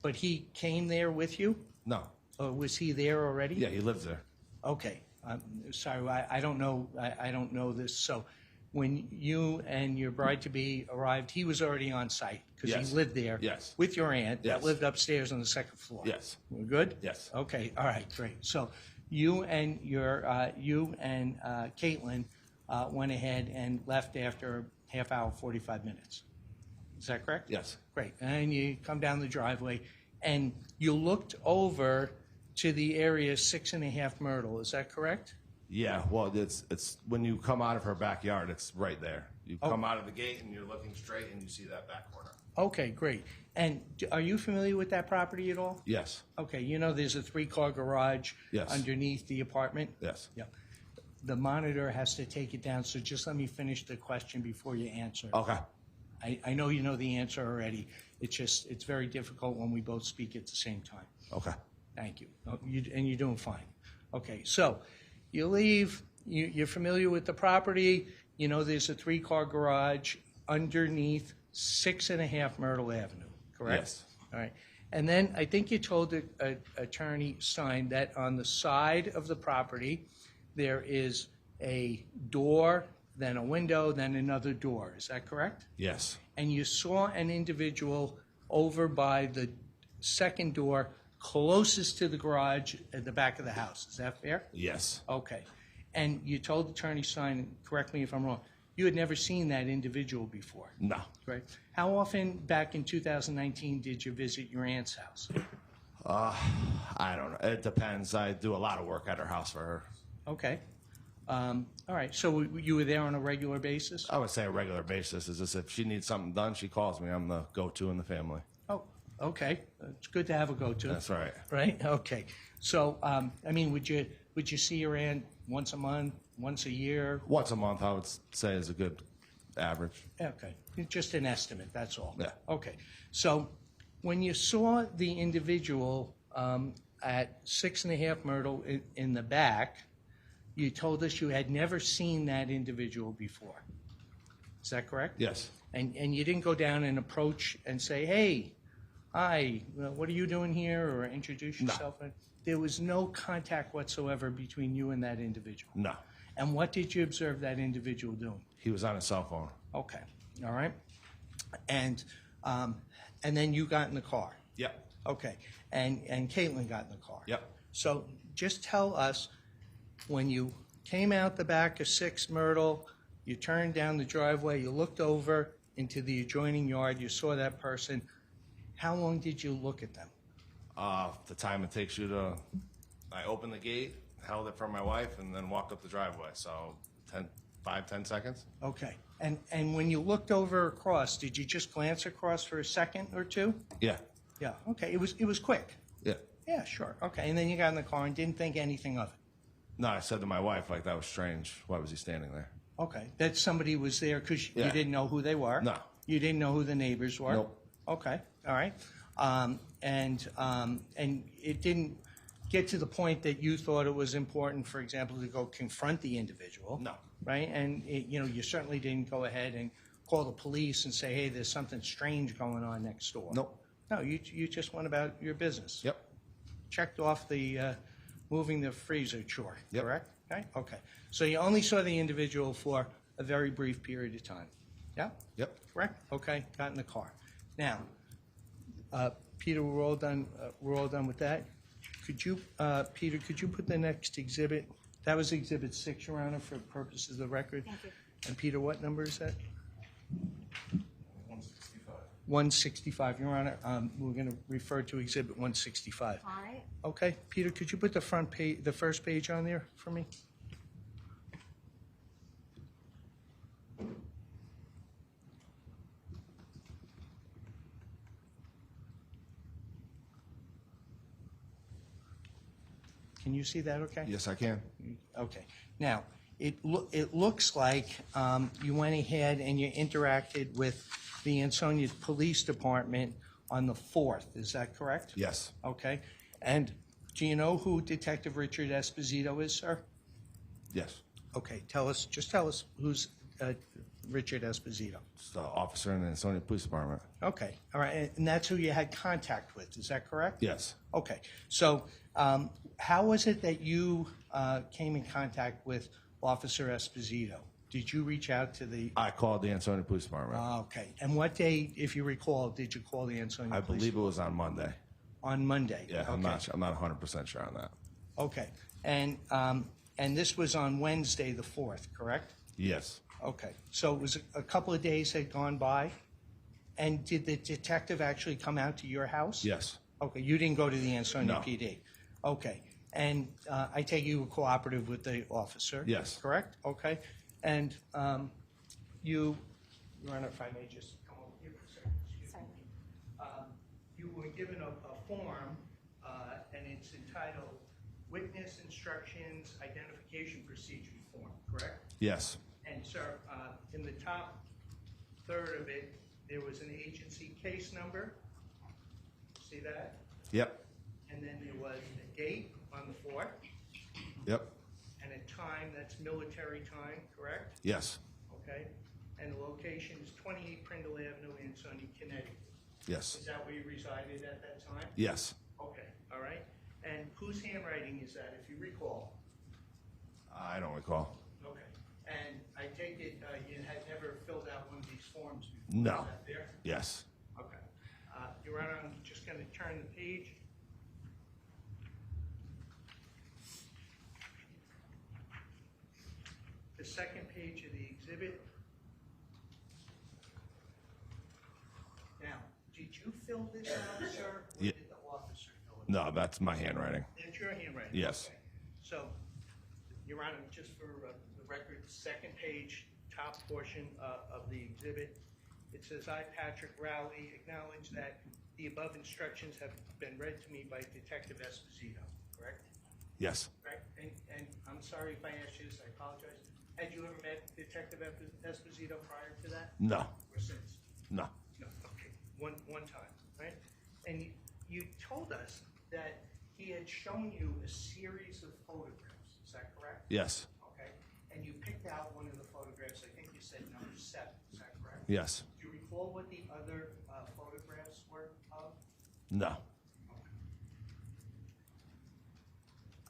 but he came there with you? No. Or was he there already? Yeah, he lives there. Okay. Sorry, I don't know. I don't know this. So, when you and your bride-to-be arrived, he was already on site because Yes. he lived there. Yes. With your aunt that Yes. lived upstairs on the second floor. Yes. We're good. Yes. Okay. All right. Great. So, you and Caitlin went ahead and left after half hour, 45 minutes. Is that correct? Yes. Great. And you come down the driveway, and you looked over to the area 6.5 Myrtle. Is that correct? Yeah, well, it's when you come out of her backyard, it's right there. You Oh. come out of the gate and you're looking straight and you see that back corner. Okay, great. And are you familiar with that property at all? Yes. Okay, you know there's a 3-car garage Yes. underneath the apartment? Yes. Yeah. The monitor has to take it down, so just let me finish the question before you answer. Okay. I know you know the answer already. It's very difficult when we both speak at the same time. Okay. Thank you. And you're doing fine. Okay, so you leave, you're familiar with the property, you know there's a 3-car garage underneath 6.5 Myrtle Avenue, correct? Yes. All right. And then I think you told Attorney Stein that on the side of the property, there is a door, then a window, then another door. Is that correct? Yes. and you saw an individual over by the second door closest to the garage at the back of the house. Is that fair? Yes. Okay. And you told Attorney Stein, correct me if I'm wrong, you had never seen that individual before, No. right? How often back in 2019 did you visit your aunt's house? I don't know. It depends. I do a lot of work at her house for her. Okay. All right. So you were there on a regular basis? I would say a regular basis is just if she needs something done, she calls me. I'm the go-to in the family. Oh, okay. It's good to have a go-to. That's right. Right? Okay. So, I mean, would you see your aunt once a month, once a year? Once a month, I would say, is a good average. Okay. Just an estimate, that's all. Yeah. Okay. So when you saw the individual at 6.5 Myrtle in the back, you told us you had never seen that individual before. Is that correct? Yes. And you didn't go down and approach and say, hey, hi, what are you doing here, or introduce yourself? No. There was no contact whatsoever between you and that individual? No. And what did you observe that individual doing? He was on his cell phone. Okay, all right. And then you got in the car? Yep. Okay, and Caitlin got in the car? Yep. So just tell us, when you came out the back of 6 Myrtle, you turned down the driveway, you looked over into the adjoining yard, you saw that person, how long did you look at them? The time it takes you to, I opened the gate, held it for my wife, and then walked up the driveway. So 5-10 seconds. Okay, and when you looked over across, did you just glance across for a second or two? Yeah. Yeah, okay, it was quick. Yeah. Yeah, sure, okay, and then you got in the car and didn't think anything of it? No, I said to my wife, like, that was strange. Why was he standing there? Okay, that somebody was there because Yeah. you didn't know who they were? No. You didn't know who the neighbors were? Nope. Okay, all right. And it didn't get to the point that you thought it was important, for example, to go confront the individual? No. Right? And, you certainly didn't go ahead and call the police and say, hey, there's something strange going on next door? Nope. No, you just went about your business? Yep. Checked off the moving the freezer chore, Yep. correct? Okay, okay. So you only saw the individual for a very brief period of time? Yeah? Yep. Correct? Okay, got in the car. Now, Peter, we're all done with that. Could you, Peter, could you put the next exhibit? That was Exhibit 6, Your Honor, for purposes of the record. Thank you. And Peter, what number is that? 165. 165, Your Honor. We're going to refer to Exhibit 165. All right. Okay, Peter, could you put the front page, the first page on there for me? Can you see that okay? Yes, I can. Okay. Now, it looks like you went ahead and you interacted with the Ansonia Police Department on the 4th. Is that correct? Yes. Okay. And do you know who Detective Richard Esposito is, sir? Yes. Okay. Just tell us who's Richard Esposito. It's the officer in the Ansonia Police Department. Okay. All right. And that's who you had contact with. Is that correct? Yes. Okay. So how was it that you came in contact with Officer Esposito? Did you reach out to the... I called the Ansonia Police Department. Okay. And what day, if you recall, did you call the Ansonia I Police? believe it was on Monday. On Monday? Yeah, Okay. I'm not 100% sure on that. Okay. And this was on Wednesday, the 4th, correct? Yes. Okay. So it was a couple of days had gone by? And did the detective actually come out to your house? Yes. Okay. You didn't go to the Ansonia No. PD? Okay. And I take you were cooperative with the officer? Yes. Correct? Okay. And Your Honor, if I may just come over here for a second. Excuse me. You were given a form, and it's entitled Witness Instructions Identification Procedure Form, correct? Yes. And, sir, in the top third of it, there was an agency case number. See that? Yep. And then there was a date on the 4th. Yep. And a time, that's military time, correct? Yes. Okay. And the location is 28 Prindle Avenue, Ansonia, Connecticut. Yes. Is that where you resided at that time? Yes. Okay, all right. And whose handwriting is that, if you recall? I don't recall. Okay. And I take it you had never filled out one of these forms before? No. Is that there? Yes. Okay. Your Honor, I'm just going to turn the page. The second page of the exhibit. Now, did you fill this out, sir, or Yeah. did the officer fill it out? No, that's my handwriting. That's your handwriting? Yes. Okay. So, Your Honor, just for the record, second page, top portion of the exhibit, it says, I, Patrick Rowley, acknowledge that the above instructions have been read to me by Detective Esposito, correct? Yes. Right? And I'm sorry if I asked you this, I apologize. Had you ever met Detective Esposito prior to that? No. Or since? No. No, okay, one time, right? And you told us that he had shown you a series of photographs, is that correct? Yes. Okay, and you picked out one of the photographs, I think you said number 7, is that correct? Yes. Do you recall what the other photographs were of? No.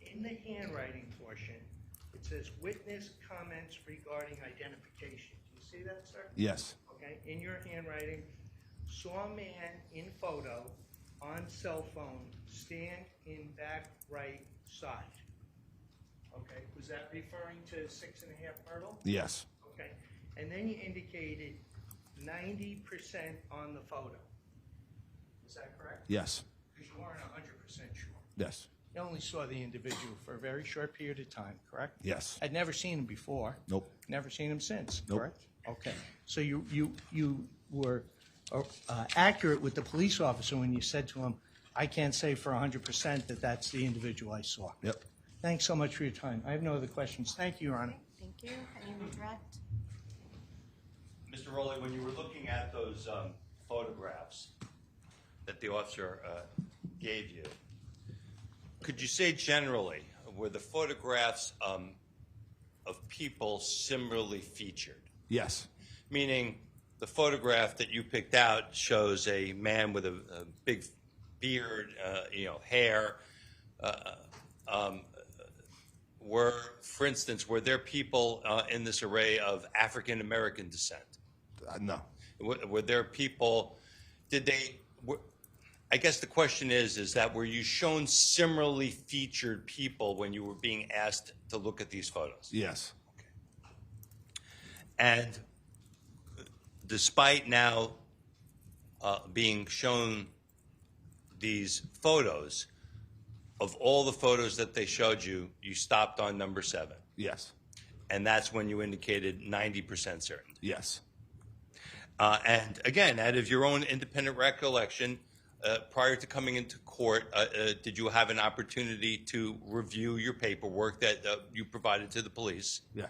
In the handwriting portion, it says witness comments regarding identification. Do you see that, sir? Yes. Okay, in your handwriting, saw a man in photo on cell phone stand in back right side. Okay, was that referring to 6.5 Myrtle? Yes. Okay, and then you indicated 90% on the photo. Is that correct? Yes. Because you weren't 100% sure. Yes. You only saw the individual for a very short period of time, correct? Yes. I'd never seen him before. Nope. Never seen him since, Nope. correct? Okay. So you were accurate with the police officer when you said to him, I can't say for 100% that that's the individual I saw. Yep. Thanks so much for your time. I have no other questions. Thank you, Your Honor. Thank you. Any redirect? Mr. Rowley, when you were looking at those photographs that the officer gave you, could you say generally, were the photographs of people similarly featured? Yes. Meaning, the photograph that you picked out shows a man with a big beard, hair. For instance, were there people in this array of African American descent? No. Were there people? I guess the question is that were you shown similarly featured people when you were being asked to look at these photos? Yes. And despite now being shown these photos, of all the photos that they showed you, you stopped on number 7. Yes. And that's when you indicated 90% certain. Yes. And again, out of your own independent recollection, prior to coming into court, did you have an opportunity to review your paperwork that you provided to the police? Yeah.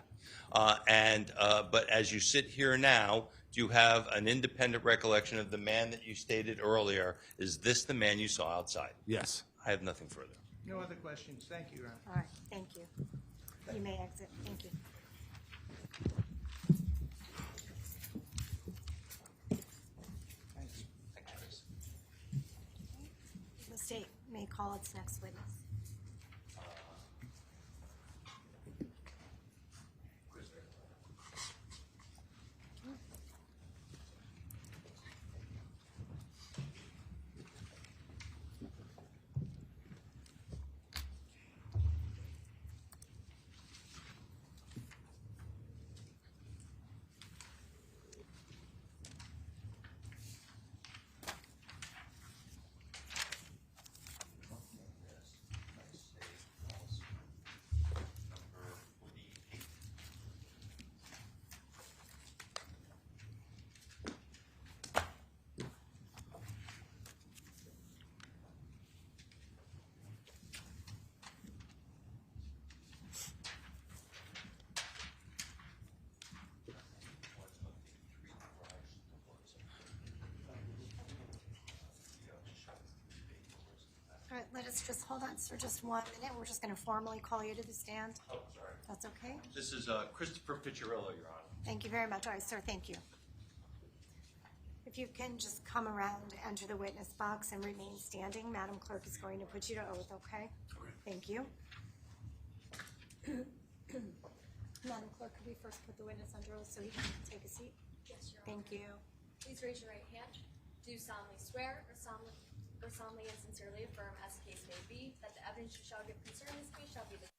But as you sit here now, do you have an independent recollection of the man that you stated earlier? Is this the man you saw outside? Yes. I have nothing further. No other questions. Thank you, Your Honor. All right, thank you. You may exit. Thank you. Thank you. The state may call its next witness. All right, let us just hold on for just 1 minute. We're just going to formally call you to the stand. Oh, sorry. That's okay? This is Christopher Piccirillo, Your Honor. Thank you very much. All right, sir, thank you. If you can just come around, enter the witness box, and remain standing. Madam Clerk is going to put you to oath, okay? Okay. Thank you. Madam Clerk, could we first put the witness under oath so he can take a seat? Yes, Your Honor. Thank you. Please raise your right hand. Do you solemnly swear or solemnly and sincerely affirm, as the case may be, that the evidence you shall give concerning this case shall be the